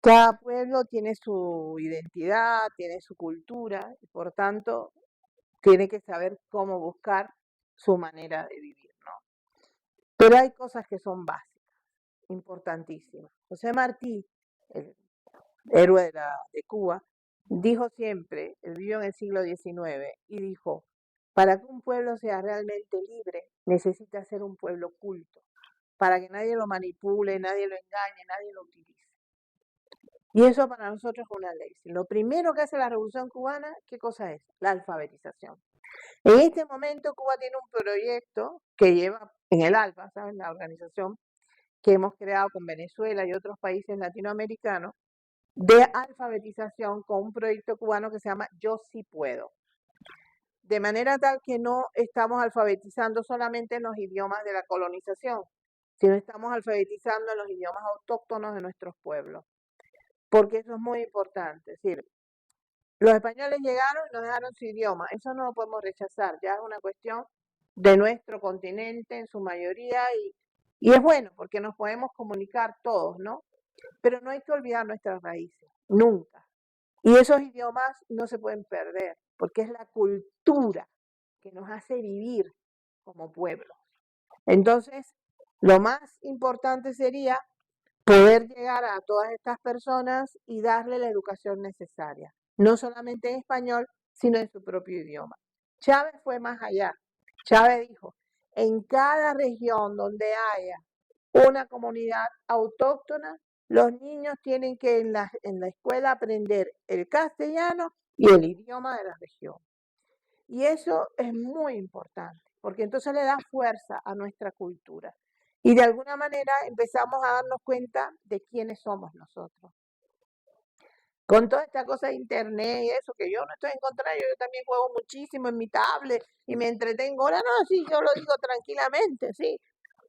Cada pueblo tiene su identidad, tiene su cultura y por tanto tiene que saber cómo buscar su manera de vivir, ¿no? Pero hay cosas que son básicas, importantísimas. José Martí, el héroe de Cuba, dijo siempre, él vivió en el siglo XIX, y dijo, para que un pueblo sea realmente libre, necesita ser un pueblo culto, para que nadie lo manipule, nadie lo engañe, nadie lo utilice. Y eso para nosotros es una ley. Lo primero que hace la Revolución Cubana, ¿qué cosa es? La alfabetización. En este momento Cuba tiene un proyecto que lleva en el ALBA, ¿saben? La organización que hemos creado con Venezuela y otros países latinoamericanos, de alfabetización con un proyecto cubano que se llama Yo Sí Puedo. De manera tal que no estamos alfabetizando solamente en los idiomas de la colonización, sino estamos alfabetizando en los idiomas autóctonos de nuestros pueblos. Porque eso es muy importante. Es decir, los españoles llegaron y nos dejaron su idioma. Eso no lo podemos rechazar. Ya es una cuestión de nuestro continente en su mayoría y Y es bueno porque nos podemos comunicar todos, ¿no? Pero no hay que olvidar nuestras raíces, nunca. Y esos idiomas no se pueden perder, porque es la cultura que nos hace vivir como pueblo. Entonces, lo más importante sería poder llegar a todas estas personas y darle la educación necesaria, no solamente en español, sino en su propio idioma. Chávez fue más allá. Chávez dijo, en cada región donde haya una comunidad autóctona, los niños tienen que en la escuela aprender el castellano y el idioma de la región. Y eso es muy importante, porque entonces le da fuerza a nuestra cultura. Y de alguna manera empezamos a darnos cuenta de quiénes somos nosotros. Con toda esta cosa de internet y eso, que yo no estoy en contra, yo también juego muchísimo en mi tablet y me entretengo. Ahora no, sí, yo lo digo tranquilamente, sí.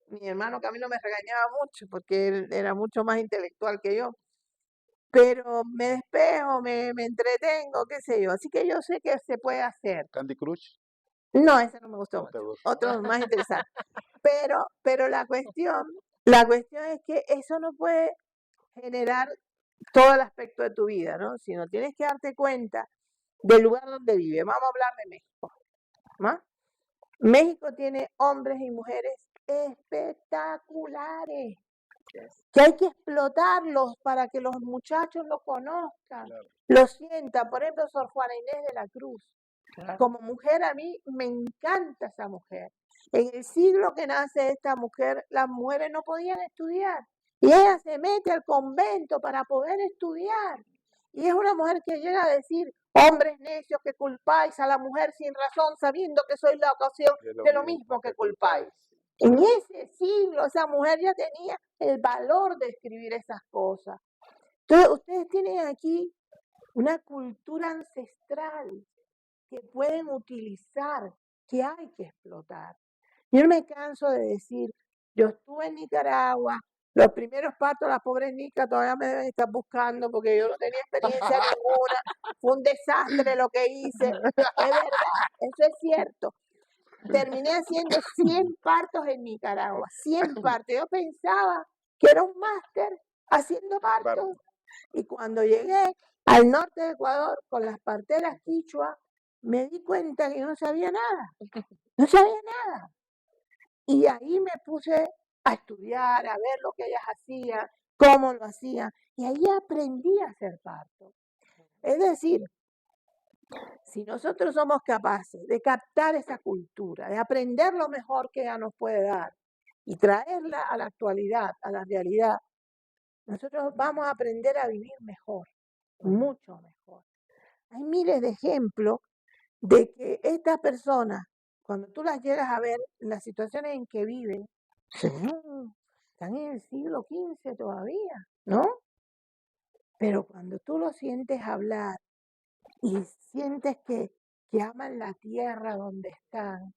Mi hermano Camilo me regañaba mucho porque él era mucho más intelectual que yo. Pero me despejo, me entretengo, qué sé yo. Así que yo sé que se puede hacer. Candy Crush. No, ese no me gustó No te mucho. gusta. Otro más interesante. Pero la cuestión es que eso no puede generar todo el aspecto de tu vida, ¿no? Sino tienes que darte cuenta del lugar donde vive. Vamos a hablar de México, ¿no? México tiene hombres y mujeres espectaculares, que hay que explotarlos para que los muchachos lo conozcan, Claro. lo sientan. Por ejemplo, Sor Juana Inés de la Cruz. Claro. Como mujer, a mí me encanta esa mujer. En el siglo que nace esta mujer, las mujeres no podían estudiar. Y ella se mete al convento para poder estudiar. Y es una mujer que llega a decir, hombres necios que culpáis a la mujer sin razón, sabiendo que sois la ocasión de lo mismo que culpáis. En ese siglo, esa mujer ya tenía el valor de escribir esas cosas. Entonces, ustedes tienen aquí una cultura ancestral que pueden utilizar, que hay que explotar. Yo no me canso de decir, yo estuve en Nicaragua, los primeros partos, las pobres nicas todavía me deben estar buscando porque yo no tenía experiencia ninguna, fue un desastre lo que hice, es verdad, eso es cierto. Terminé haciendo 100 partos en Nicaragua, 100 partos. Yo pensaba que era un máster haciendo partos. Y cuando llegué al norte de Ecuador con las parteras quichua, me di cuenta que no sabía nada. No sabía nada. Y ahí me puse a estudiar, a ver lo que ellas hacían, cómo lo hacían. Y ahí aprendí a hacer parto. Es decir, si nosotros somos capaces de captar esa cultura, de aprender lo mejor que ella nos puede dar y traerla a la actualidad, a la realidad, nosotros vamos a aprender a vivir mejor, mucho mejor. Hay miles de ejemplos de que estas personas, cuando tú las llegas a ver, las situaciones en que viven, están en el siglo XV todavía, ¿no? Pero cuando tú lo sientes hablar y sientes que aman la tierra donde están,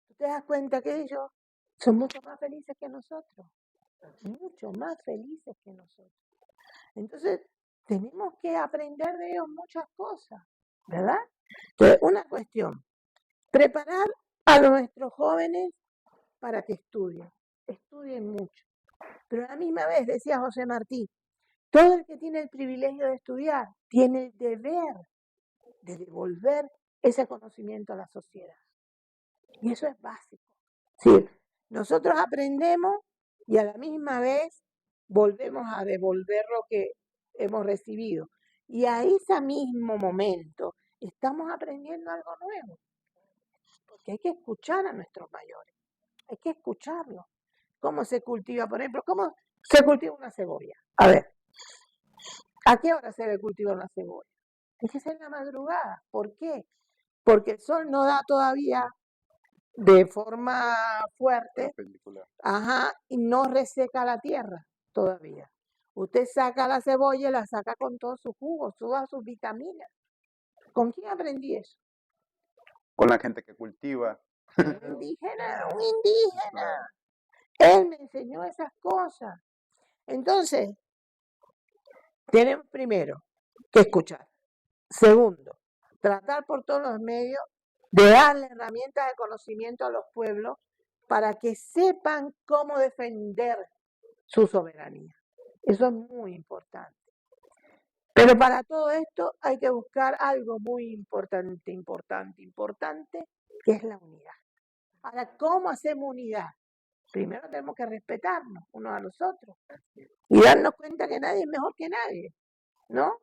tú te das cuenta que ellos son mucho más felices que nosotros, mucho más felices que nosotros. Entonces, tenemos que aprender de ellos muchas cosas, ¿verdad? Entonces, una cuestión, preparar a nuestros jóvenes para que estudien mucho. Pero a la misma vez, decía José Martí, todo el que tiene el privilegio de estudiar tiene el deber de devolver ese conocimiento a la sociedad. Y eso es básico. Sí, nosotros aprendemos y a la misma vez volvemos a devolver lo que hemos recibido. Y a ese mismo momento estamos aprendiendo algo nuevo. Porque hay que escuchar a nuestros mayores. Hay que escucharlos. ¿Cómo se cultiva? Por ejemplo, ¿cómo se cultiva una cebolla? A ver, ¿a qué hora se debe cultivar una cebolla? Tiene que ser en la madrugada. ¿Por qué? Porque el sol no da todavía de forma fuerte, y no reseca la tierra todavía. Usted saca la cebolla y la saca con todos sus jugos, todas sus vitaminas. ¿Con quién aprendí eso? Con la gente que cultiva. Un indígena. Él me enseñó esas cosas. Entonces, tenemos primero que escuchar. Segundo, tratar por todos los medios de darle herramientas de conocimiento a los pueblos para que sepan cómo defender su soberanía. Eso es muy importante. Pero para todo esto hay que buscar algo muy importante, que es la unidad. Ahora, ¿cómo hacemos unidad? Primero tenemos que respetarnos unos a los otros y darnos cuenta que nadie es mejor que nadie, ¿no?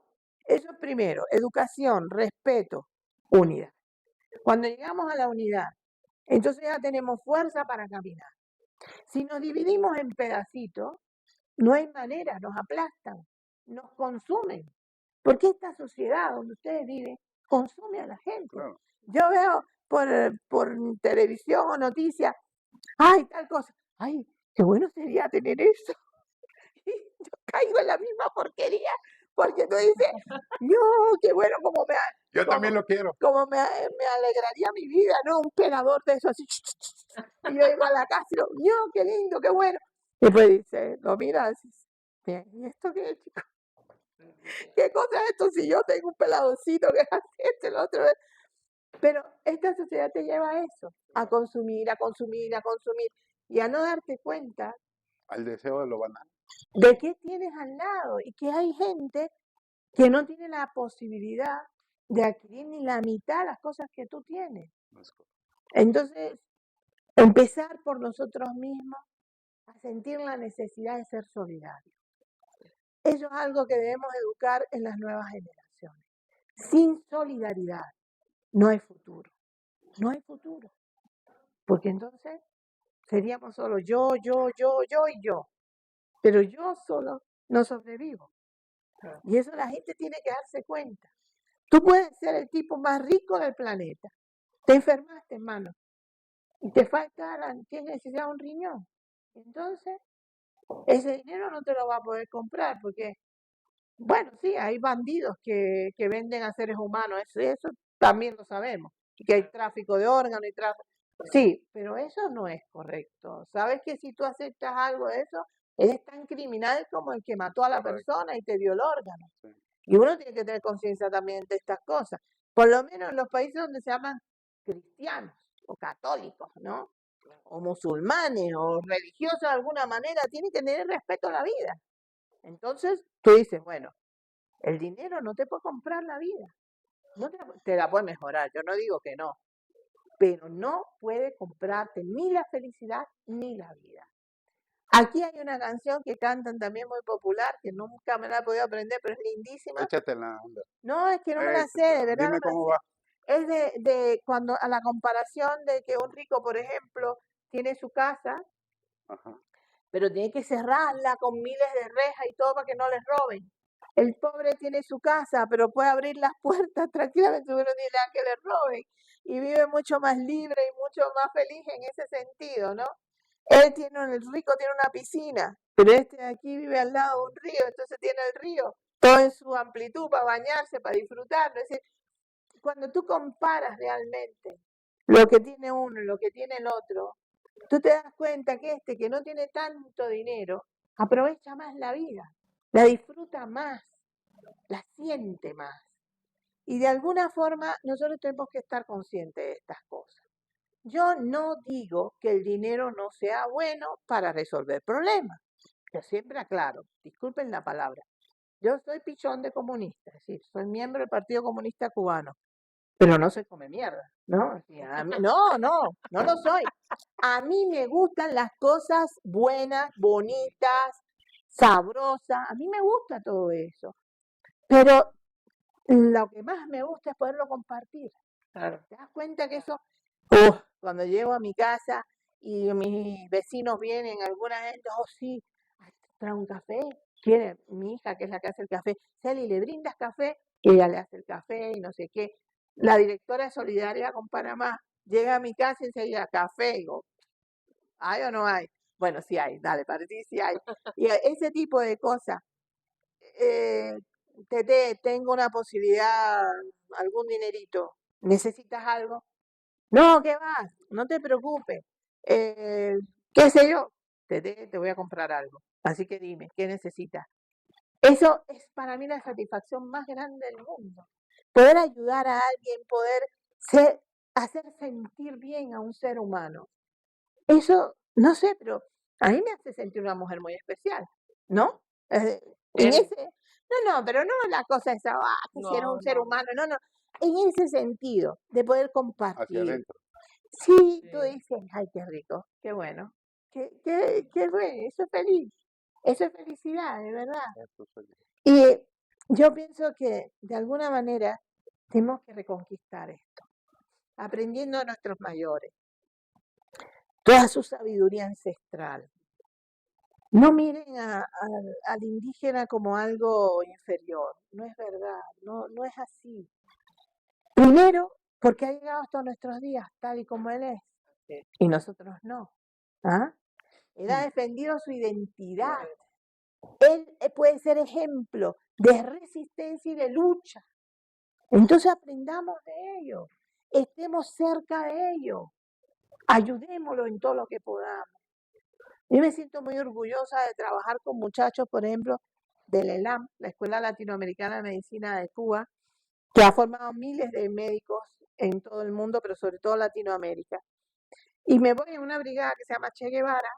Eso es primero, educación, respeto, unidad. Cuando llegamos a la unidad, entonces ya tenemos fuerza para caminar. Si nos dividimos en pedacitos, no hay manera, nos aplastan, nos consumen. Porque esta sociedad donde ustedes viven consume a la gente. Claro. Yo veo por televisión o noticias, ay, tal cosa, ay, qué bueno sería tener eso. Y yo caigo en la misma porquería, porque tú dices, no, qué bueno, Yo también lo quiero. como me alegraría mi vida, ¿no? Un pelador de eso así. Y yo llego a la casa y digo, no, qué lindo, qué bueno. Y después dice, lo miras, bien, ¿y esto qué es, chico? ¿Qué cosa es esto si yo tengo un peladorcito que hace esto y lo otro? Pero esta sociedad te lleva a eso, a consumir, a consumir, a consumir, y a no darte cuenta Al deseo de lo banal. de qué tienes al lado y que hay gente que no tiene la posibilidad de adquirir ni la mitad de las cosas que tú tienes. Entonces, empezar por nosotros mismos a sentir la necesidad de ser solidarios. Eso es algo que debemos educar en las nuevas generaciones. Sin solidaridad no hay futuro. No hay futuro. Porque entonces seríamos solo yo y yo. Pero yo solo no sobrevivo. Y eso la gente tiene que darse cuenta. Tú puedes ser el tipo más rico del planeta. Te enfermaste, hermano. Y te falta, tienes necesidad de un riñón. Entonces, ese dinero no te lo va a poder comprar porque, bueno, sí, hay bandidos que venden a seres humanos. Eso también lo sabemos. Y que hay tráfico de órganos y tráfico. Sí, pero eso no es correcto. Sabes que si tú aceptas algo de eso, eres tan criminal como el que mató a la persona y te dio el órgano. Sí. Y uno tiene que tener conciencia también de estas cosas. Por lo menos en los países donde se llaman cristianos o católicos, ¿no? O musulmanes o religiosos de alguna manera, tienen que tener respeto a la vida. Entonces tú dices, bueno, el dinero no te puede comprar la vida. No te la puede mejorar, yo no digo que no, pero no puede comprarte ni la felicidad ni la vida. Aquí hay una canción que cantan también muy popular, que nunca me la he podido aprender, pero es lindísima. Échatela, onda. No, es que no me la sé, de verdad. Dime no me la cómo sé. va. Es de cuando a la comparación de que un rico, por ejemplo, tiene su casa, Ajá. pero tiene que cerrarla con miles de rejas y todo para que no les roben. El pobre tiene su casa, pero puede abrir las puertas tranquilamente, pero no tiene nada que le roben. Y vive mucho más libre y mucho más feliz en ese sentido, ¿no? El rico tiene una piscina, pero este de aquí vive al lado de un río, entonces tiene el río todo en su amplitud para bañarse, para disfrutarlo. Es decir, cuando tú comparas realmente lo que tiene uno y lo que tiene el otro, tú te das cuenta que este que no tiene tanto dinero aprovecha más la vida, la disfruta más, la siente más. Y de alguna forma nosotros tenemos que estar conscientes de estas cosas. Yo no digo que el dinero no sea bueno para resolver problemas. Yo siempre aclaro, disculpen la palabra, yo soy pichón de comunista, es decir, soy miembro del Partido Comunista Cubano, pero no se come mierda, ¿no? O sea, no lo soy. A mí me gustan las cosas buenas, bonitas, sabrosas, a mí me gusta todo eso, pero lo que más me gusta es poderlo compartir. Claro. ¿Te das cuenta que eso, cuando llego a mi casa y mis vecinos vienen, alguna gente, oh sí, trae un café, quiere mi hija, que es la que hace el café, Celi, ¿le brindas café? Y ella le hace el café y no sé qué. La directora de Solidaridad con Panamá llega a mi casa y enseguida, café, y digo, ¿hay o no hay? Bueno, sí hay, dale, para ti sí hay. Y ese tipo de cosas. Tete, tengo una posibilidad, algún dinerito, ¿necesitas algo? No, ¿qué vas? No te preocupes. ¿Qué sé yo? Te voy a comprar algo. Así que dime, ¿qué necesitas? Eso es para mí la satisfacción más grande del mundo. Poder ayudar a alguien, poder hacer sentir bien a un ser humano. Eso, no sé, pero a mí me hace sentir una mujer muy especial, ¿no? En Eres, ese, no, pero no la cosa esa, que si eres no, un ser no, humano, no, en ese sentido, de poder hacia compartir. adentro. Sí, tú sí, dices, ay, qué rico, qué bueno, qué bueno, eso es feliz, eso es felicidad, de verdad. Eso es feliz. Y yo pienso que de alguna manera tenemos que reconquistar esto, aprendiendo a nuestros mayores, toda su sabiduría ancestral. No miren al indígena como algo inferior, no es verdad, no es así. Primero, porque ha llegado hasta nuestros días tal y como él es, sí, y nosotros no. ¿Ah? Él ha mm, defendido su identidad. claro, Él puede ser ejemplo de resistencia y de lucha. Entonces aprendamos de ello, estemos cerca de ellos, ayudémoslo en todo lo que podamos. Yo me siento muy orgullosa de trabajar con muchachos, por ejemplo, del ELAM, la Escuela Latinoamericana de Medicina de Cuba, que ha formado miles de médicos en todo el mundo, pero sobre todo Latinoamérica. Y me voy a una brigada que se llama Che Guevara,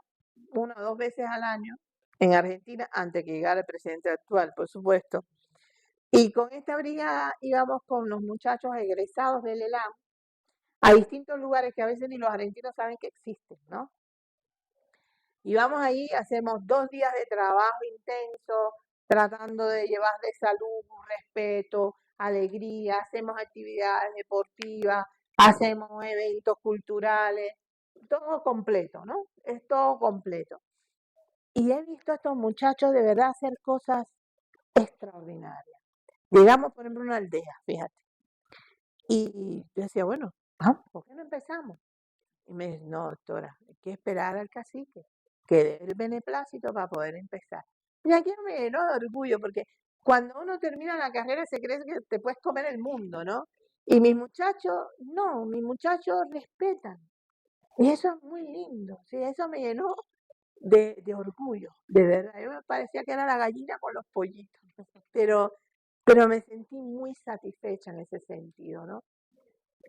1 o 2 veces al año, en Argentina, antes que llegara el presidente actual, por supuesto. Y con esta brigada íbamos con los muchachos egresados del ELAM a distintos lugares que a veces ni los argentinos saben que existen, ¿no? Y vamos ahí, hacemos 2 días de trabajo intenso, tratando de llevarles salud, respeto, alegría, hacemos actividades deportivas, hacemos eventos culturales, todo completo, ¿no? Es todo completo. Y he visto a estos muchachos de verdad hacer cosas extraordinarias. Llegamos, por ejemplo, a una aldea, fíjate, y yo decía, bueno, ¿por qué no empezamos? Y me dice, no, doctora, hay que esperar al cacique, que dé el beneplácito para poder empezar. Y aquí me llenó de orgullo, porque cuando uno termina la carrera se cree que te puedes comer el mundo, ¿no? Y mis muchachos, no, mis muchachos respetan. Y eso es muy lindo, sí, eso me llenó de orgullo, de verdad. Yo me parecía que era la gallina con los pollitos, pero, pero me sentí muy satisfecha en ese sentido, ¿no?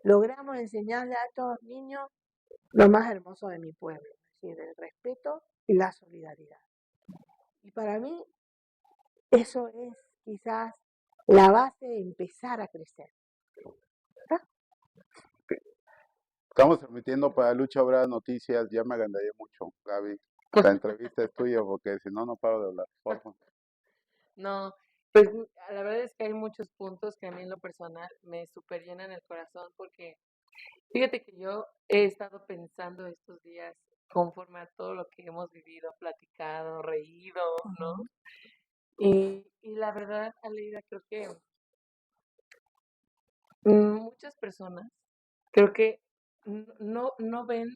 Logramos enseñarle a estos niños lo más hermoso de mi pueblo, es decir, el respeto y la solidaridad. Y para mí eso es quizás la base de empezar a crecer. ¿Verdad? Estamos transmitiendo para Lucha Obrera Noticias. Ya me agrandaría mucho, Gaby. La entrevista es tuya porque si no, no paro de hablar. Porfa. no, pues la verdad es que hay muchos puntos que a mí en lo personal me super llenan el corazón porque fíjate que yo he estado pensando estos días conforme a todo lo que hemos vivido, platicado, reído, ¿no? Ujú. Y la verdad, Aleida, creo que muchas personas creo que no ven,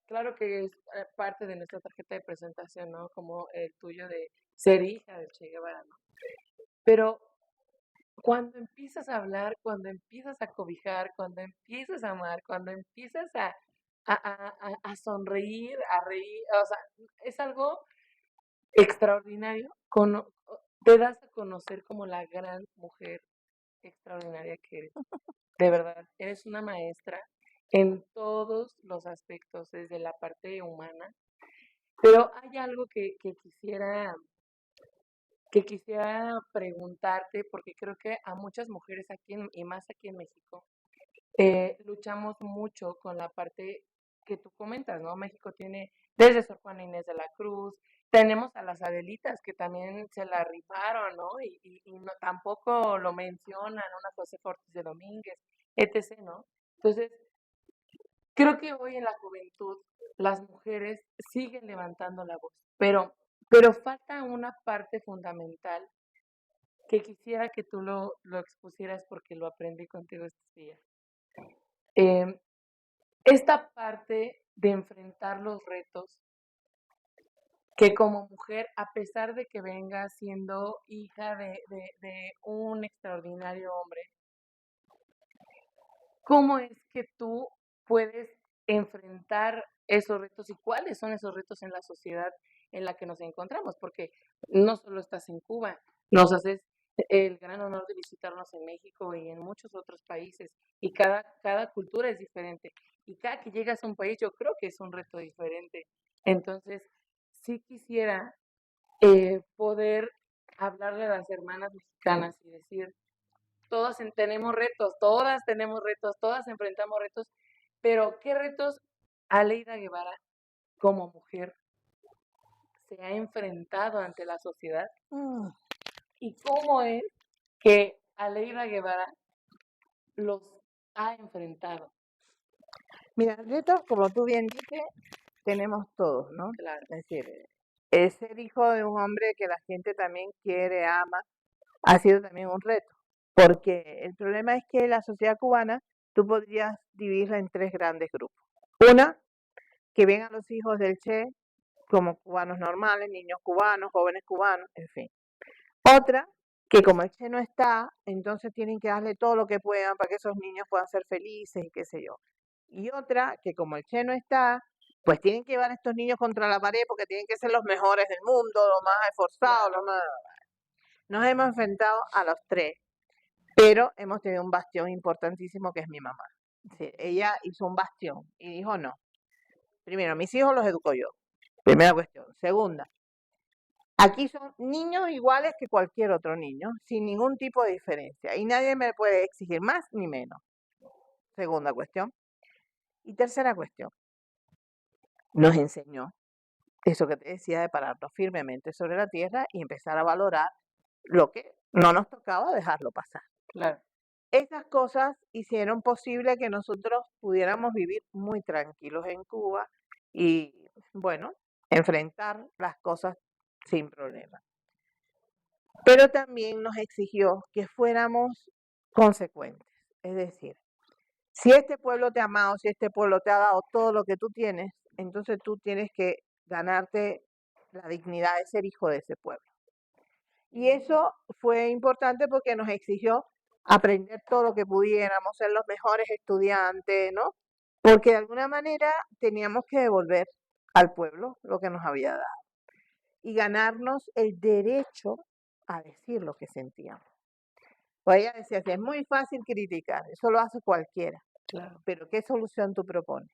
claro que es parte de nuestra tarjeta de presentación, ¿no? Como el tuyo de ser hija de Che Guevara, ¿no? Pero cuando empiezas a hablar, cuando empiezas a cobijar, cuando empiezas a amar, cuando empiezas a sonreír, a reír, o sea, es algo extraordinario. Te das a conocer como la gran mujer extraordinaria que eres. De verdad, eres una maestra en todos los aspectos, desde la parte humana. Pero hay algo que quisiera preguntarte, porque creo que a muchas mujeres aquí, y más aquí en México, luchamos mucho con la parte que tú comentas, ¿no? México tiene desde Sor Juana Inés de la Cruz, tenemos a las Adelitas que también se la rifaron, ¿no? Y no, tampoco lo mencionan, una José Ortiz de Domínguez, etc., ¿no? Entonces, creo que hoy en la juventud las mujeres siguen levantando la voz, pero falta una parte fundamental que quisiera que tú lo expusieras porque lo aprendí contigo estos días. Em, Esta parte de enfrentar los retos que como mujer, a pesar de que vengas siendo hija de un extraordinario hombre, ¿cómo es que tú puedes enfrentar esos retos y cuáles son esos retos en la sociedad en la que nos encontramos? Porque no solo estás en Cuba, nos haces el gran honor de visitarnos en México y en muchos otros países. Y cada cultura es diferente. Y cada que llegas a un país, yo creo que es un reto diferente. Entonces, sí quisiera poder hablarle a las hermanas mexicanas y decir, todas tenemos retos, todas enfrentamos retos, pero ¿qué retos Aleida Guevara como mujer se ha enfrentado ante la sociedad? Mm. ¿Y cómo es que Aleida Guevara los ha enfrentado? Mira, retos, como tú bien dices, tenemos todos, ¿no? Claro, Es decir, el ser hijo de un hombre que la gente también quiere, ama, ha sido también un reto. Porque el problema es que la sociedad cubana, tú podrías dividirla en tres grandes grupos. Una, que ven a los hijos del Che como cubanos normales, niños cubanos, jóvenes cubanos, en fin. Otra, que como el Che no está, entonces tienen que darle todo lo que puedan para que esos niños puedan ser felices y qué sé yo. Y otra, que como el Che no está, pues tienen que llevar a estos niños contra la pared porque tienen que ser los mejores del mundo, los más esforzados, los más... Nos hemos enfrentado a los tres, pero hemos tenido un bastión importantísimo que es mi mamá. Sí, ella hizo un bastión y dijo no. Primero, mis hijos los educo yo. Primera cuestión. Segunda, aquí son niños iguales que cualquier otro niño, sin ningún tipo de diferencia. Y nadie me puede exigir más ni menos. Segunda cuestión. Y tercera cuestión. Nos enseñó eso que te decía de pararnos firmemente sobre la tierra y empezar a valorar lo que no nos tocaba dejarlo pasar. claro. Esas cosas hicieron posible que nosotros pudiéramos vivir muy tranquilos en Cuba y, bueno, enfrentar las cosas sin problema. Pero también nos exigió que fuéramos consecuentes. Es decir, si este pueblo te ha amado, si este pueblo te ha dado todo lo que tú tienes, entonces tú tienes que ganarte la dignidad de ser hijo de ese pueblo. Y eso fue importante porque nos exigió aprender todo lo que pudiéramos, ser los mejores estudiantes, ¿no? Porque de alguna manera teníamos que devolver al pueblo lo que nos había dado y ganarnos el derecho a decir lo que sentíamos. Pues ella decía, es muy fácil criticar, eso lo hace cualquiera, Claro. pero ¿qué solución tú propones?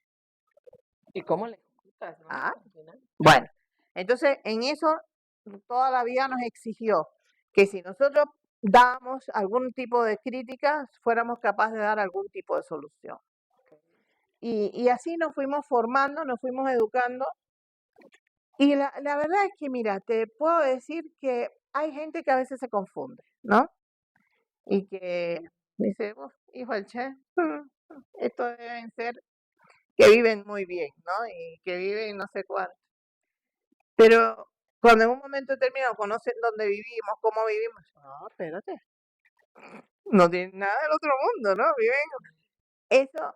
¿Y cómo le ejecutas, no? Ah, Al final. bueno, entonces en eso toda la vida nos exigió que si nosotros dábamos algún tipo de crítica, fuéramos capaces de dar algún tipo de solución. Y así nos fuimos formando, nos fuimos educando. Y la verdad es que, mira, te puedo decir que hay gente que a veces se confunde, ¿no? Y que dice, "Uf, hijo del Che, estos deben ser que viven muy bien, ¿no? Y que viven no sé cuánto. Pero cuando en un momento determinado conocen dónde vivimos, cómo vivimos, no, espérate, no tienen nada del otro mundo, ¿no? Viven. Eso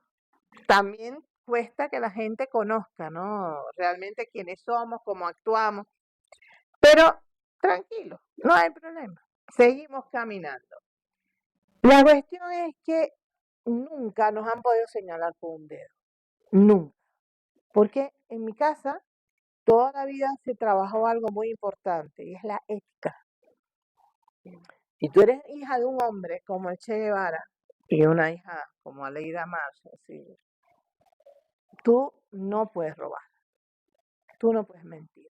también cuesta que la gente conozca, ¿no? Realmente quiénes somos, cómo actuamos. Pero tranquilo, no hay problema. Seguimos caminando. La cuestión es que nunca nos han podido señalar con un dedo. Nunca. Porque en mi casa toda la vida se trabajó algo muy importante y es la ética. Si tú eres hija de un hombre como el Che Guevara y una hija como Aleida Marzo, ¿sí? Tú no puedes robar, tú no puedes mentir,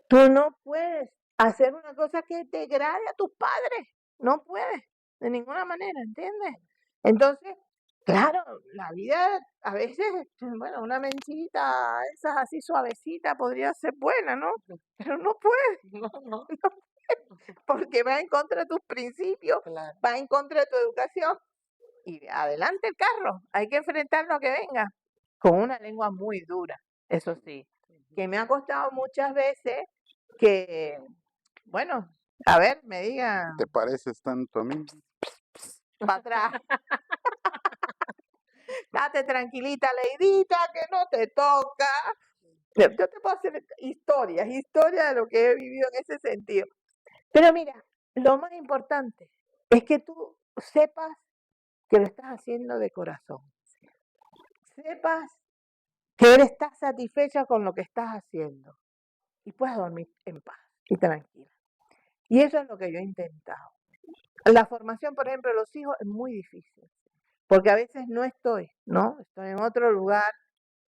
tú no puedes hacer una cosa que degrade a tus padres, no puedes, de ninguna manera, ¿entiendes? Entonces, claro, la vida a veces, bueno, una mentirita esas así suavecita podría ser buena, ¿no? Pero no puedes, No, no. porque va en contra de tus principios, Claro. va en contra de tu educación. Y adelante el carro, hay que enfrentar lo que venga, con una lengua muy dura, eso sí, que me ha costado muchas veces que, bueno, a ver, me digan ¿Te pareces tanto a mí? para atrás, date tranquilita, Leidita, que no te toca. Yo te puedo hacer historias de lo que he vivido en ese sentido. Pero mira, lo más importante es que tú sepas que lo estás haciendo de corazón. Sepas que estás satisfecha con lo que estás haciendo y puedas dormir en paz y tranquila. Y eso es lo que yo he intentado. La formación, por ejemplo, de los hijos es muy difícil, porque a veces no estoy, ¿no? Estoy en otro lugar,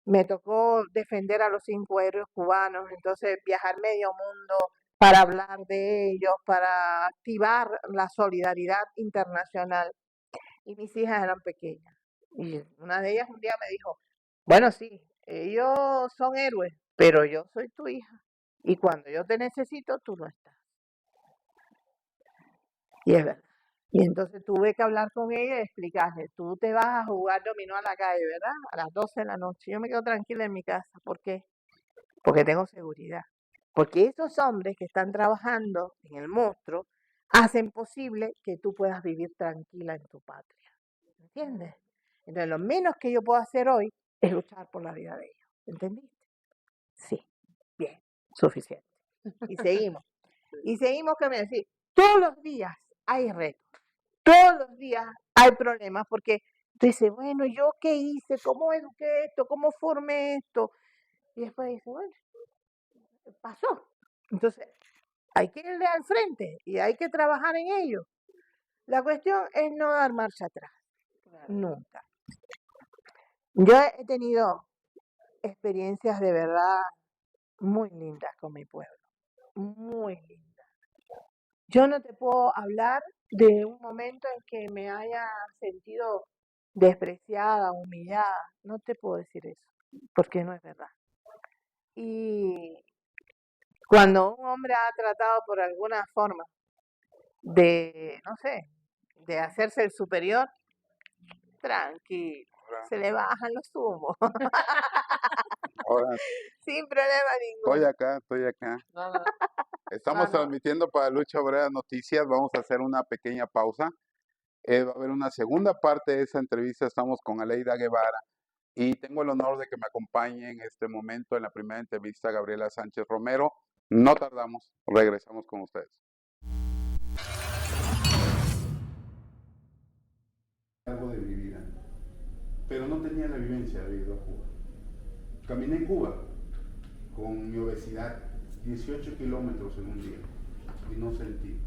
me tocó defender a los 5 héroes cubanos, entonces viajar medio mundo para hablar de ellos, para activar la solidaridad internacional. Y mis hijas eran pequeñas. Y una de ellas un día me dijo, bueno, sí, ellos son héroes, pero yo soy tu hija. Y cuando yo te necesito, tú no estás. Y es verdad. Y entonces tuve que hablar con ella y explicarle, tú te vas a jugar dominó a la calle, ¿verdad? A las 12 de la noche. Yo me quedo tranquila en mi casa. ¿Por qué? Porque tengo seguridad. Porque esos hombres que están trabajando en el monstruo hacen posible que tú puedas vivir tranquila en tu patria. ¿Entiendes? Entonces, lo menos que yo puedo hacer hoy es luchar por la vida de ellos. ¿Entendiste? Sí. Bien. Suficiente. Y seguimos. Y seguimos que me decís, todos los días hay retos. Todos los días hay problemas porque tú dices, bueno, ¿yo qué hice? ¿Cómo eduqué esto? ¿Cómo formé esto? Y después dices, bueno, pasó. Entonces, hay que irle al frente y hay que trabajar en ello. La cuestión es no dar marcha atrás, nunca. Yo he tenido experiencias de verdad muy lindas con mi pueblo, muy lindas. Yo no te puedo hablar de un momento en que me haya sentido despreciada, humillada, no te puedo decir eso, porque no es verdad. Y cuando un hombre ha tratado por alguna forma de, no sé, de hacerse el superior, tranquilo, se le bajan los humos, Ahora, sin problema estoy ninguno. acá, estoy acá. No, no, Estamos no. transmitiendo para Lucha Obrera Noticias. Vamos a hacer una pequeña pausa. Va a haber una segunda parte de esa entrevista. Estamos con Aleida Guevara y tengo el honor de que me acompañe en este momento en la primera entrevista Gabriela Sánchez Romero. No tardamos, regresamos con ustedes. Algo de mi vida, pero no tenía la vivencia de haber ido a Cuba. Caminé en Cuba con mi obesidad 18 kilómetros en un día y no sentí.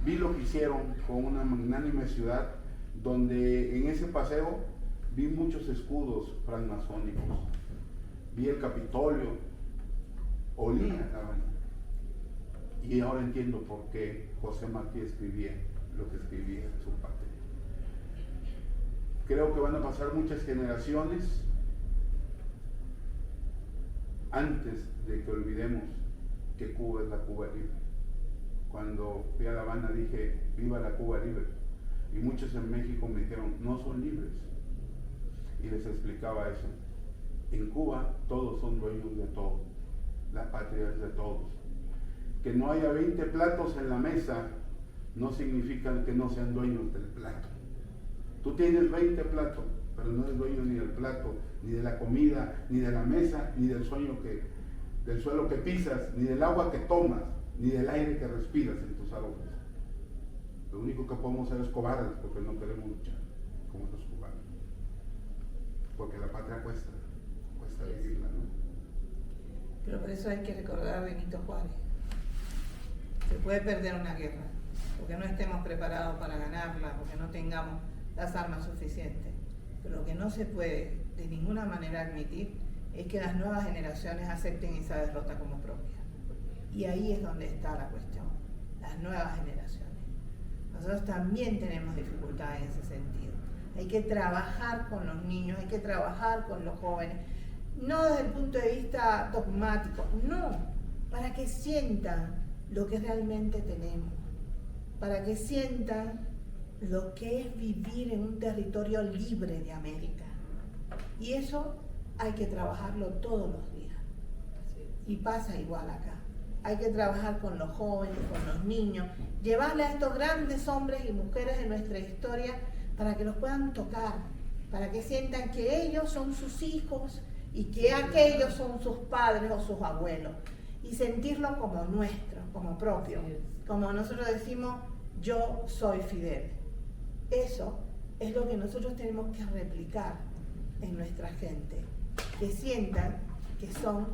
Vi lo que hicieron con una magnánime ciudad donde en ese paseo vi muchos escudos francmasónicos. Vi el Capitolio, olía la Habana. Y ahora entiendo por qué José Martí escribía lo que escribía en su patria. Creo que van a pasar muchas generaciones antes de que olvidemos que Cuba es la Cuba libre. Cuando fui a La Habana dije, viva la Cuba libre. Y muchos en México me dijeron, no son libres. Y les explicaba eso. En Cuba todos son dueños de todo. La patria es de todos. Que no haya 20 platos en la mesa no significa que no sean dueños del plato. Tú tienes 20 platos, pero no eres dueño ni del plato, ni de la comida, ni de la mesa, ni del suelo que pisas, ni del agua que tomas, ni del aire que respiras en tus árboles. Lo único que podemos ser es cobardes porque no queremos luchar como los cubanos. Porque la patria cuesta vivirla, ¿no? Pero por eso hay que recordar a Benito Juárez. Se puede perder una guerra, porque no estemos preparados para ganarla, porque no tengamos las armas suficientes. Pero lo que no se puede de ninguna manera admitir es que las nuevas generaciones acepten esa derrota como propia. Y ahí es donde está la cuestión, las nuevas generaciones. Nosotros también tenemos dificultades en ese sentido. Hay que trabajar con los niños, hay que trabajar con los jóvenes, no desde el punto de vista dogmático, no, para que sientan lo que realmente tenemos, para que sientan lo que es vivir en un territorio libre de América. Y eso hay que trabajarlo todos los días. Y pasa igual acá. Hay que trabajar con los jóvenes, con los niños, llevarle a estos grandes hombres y mujeres de nuestra historia para que los puedan tocar, para que sientan que ellos son sus hijos y que aquellos son sus padres o sus abuelos. Y sentirlo como nuestro, como propio. Como nosotros decimos, yo soy Fidel. Eso es lo que nosotros tenemos que replicar en nuestra gente. Que sientan que son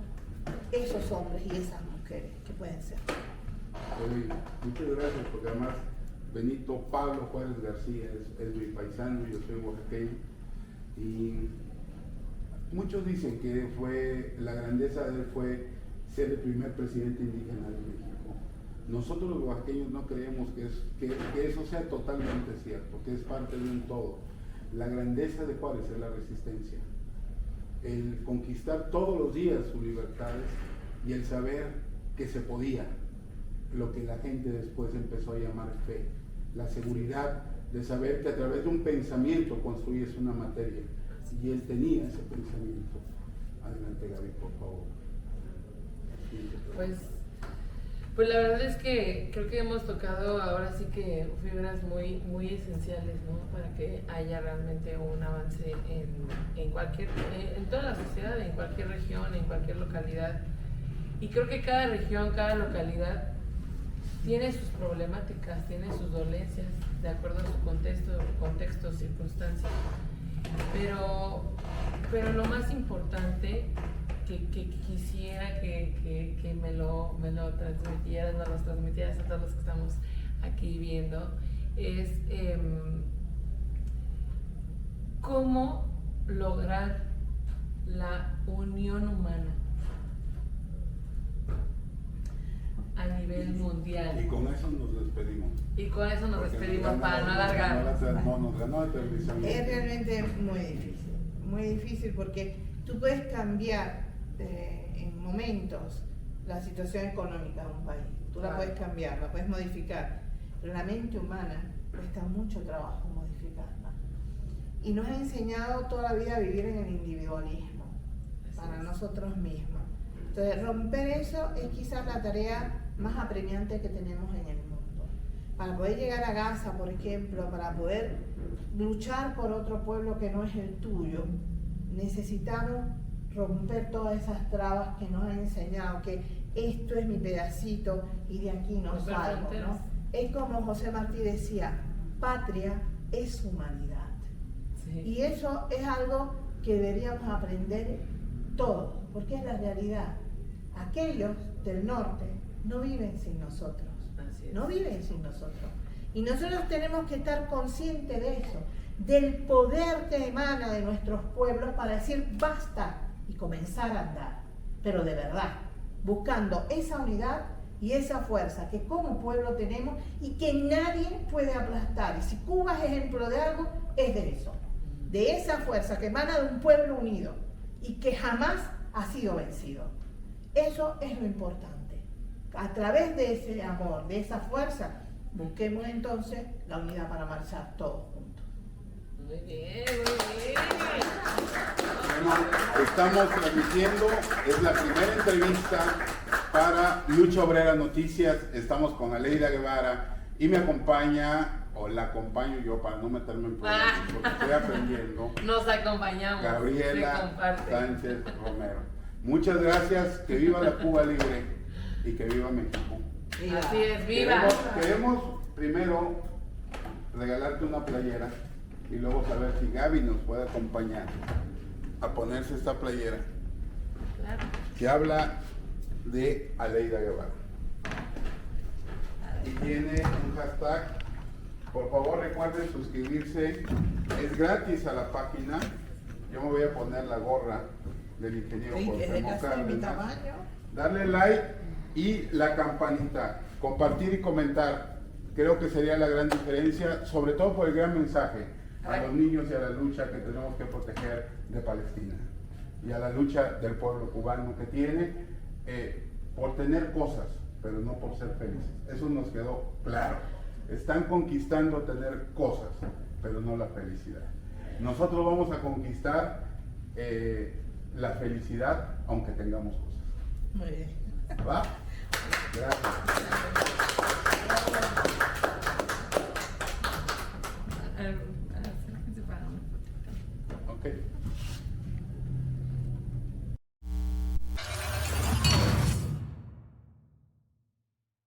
esos hombres y esas mujeres que pueden ser. Muchas gracias, porque además Benito Pablo Juárez García es mi paisano, yo soy oaxaqueño, y muchos dicen que la grandeza de él fue ser el primer presidente indígena de México. Nosotros los oaxaqueños no creemos que eso sea totalmente cierto, que es parte de un todo. La grandeza de Juárez es la resistencia, el conquistar todos los días sus libertades y el saber que se podía, lo que la gente después empezó a llamar fe, la seguridad de saber que a través de un pensamiento construyes una materia, y él tenía ese pensamiento. Adelante, Gaby, por favor. Pues la verdad es que creo que hemos tocado ahora sí que fibras muy, muy esenciales, ¿no? Para que haya realmente un avance en toda la sociedad, en cualquier región, en cualquier localidad. Y creo que cada región, cada localidad tiene sus problemáticas, tiene sus dolencias, de acuerdo a su contexto, circunstancias. Pero lo más importante que quisiera que me lo transmitieras, nos lo transmitieras a todos los que estamos aquí viendo, es cómo lograr la unión humana a nivel mundial. Y con eso nos despedimos. Para no alargar. No, nos ganó la televisión. Es realmente muy difícil porque tú puedes cambiar en momentos la situación económica de un país. Tú la puedes cambiar, la puedes modificar, pero la mente humana cuesta mucho trabajo modificarla. Y nos ha enseñado toda la vida a vivir en el individualismo, para nosotros mismos. Entonces, romper eso es quizás la tarea más apremiante que tenemos en el mundo. Para poder llegar a Gaza, por ejemplo, para poder luchar por otro pueblo que no es el tuyo, necesitamos romper todas esas trabas que nos han enseñado, que esto es mi pedacito y de aquí no salgo, ¿no? Es como José Martí decía, patria es humanidad. Sí. Y eso es algo que deberíamos aprender todos, porque es la realidad. Aquellos del norte no viven sin nosotros, no viven sin nosotros. Y nosotros tenemos que estar conscientes de eso, del poder que emana de nuestros pueblos para decir basta y comenzar a andar, pero de verdad, buscando esa unidad y esa fuerza que como pueblo tenemos y que nadie puede aplastar. Y si Cuba es ejemplo de algo, es de eso, de esa fuerza que emana de un pueblo unido y que jamás ha sido vencido. Eso es lo importante. A través de ese amor, de esa fuerza, busquemos entonces la unidad para marchar todos juntos. Muy bien, muy bien. Bueno, estamos transmitiendo, es la primera entrevista para Lucha Obrera Noticias. Estamos con Aleida Guevara y me acompaña, o la acompaño yo para no meterme en problemas, porque estoy aprendiendo. Nos acompañamos. Gabriela Sánchez Romero. Muchas gracias, que viva la Cuba libre y que viva México. Viva. Así es, viva. Queremos primero regalarte una playera y luego saber si Gaby nos puede acompañar a ponerse esta playera, claro, que habla de Aleida Guevara. Y tiene un hashtag. Por favor, recuerden suscribirse. Es gratis a la página. Yo me voy a poner la gorra del ingeniero Cuauhtémoc Cárdenas. Darle like y la campanita. Compartir y comentar. Creo que sería la gran diferencia, sobre todo por el gran mensaje a los niños y a la lucha que tenemos que proteger de Palestina. Y a la lucha del pueblo cubano que tiene por tener cosas, pero no por ser felices. Eso nos quedó claro. Están conquistando tener cosas, pero no la felicidad. Nosotros vamos a conquistar la felicidad, aunque tengamos cosas. Muy bien. ¿Va? Gracias. Okay.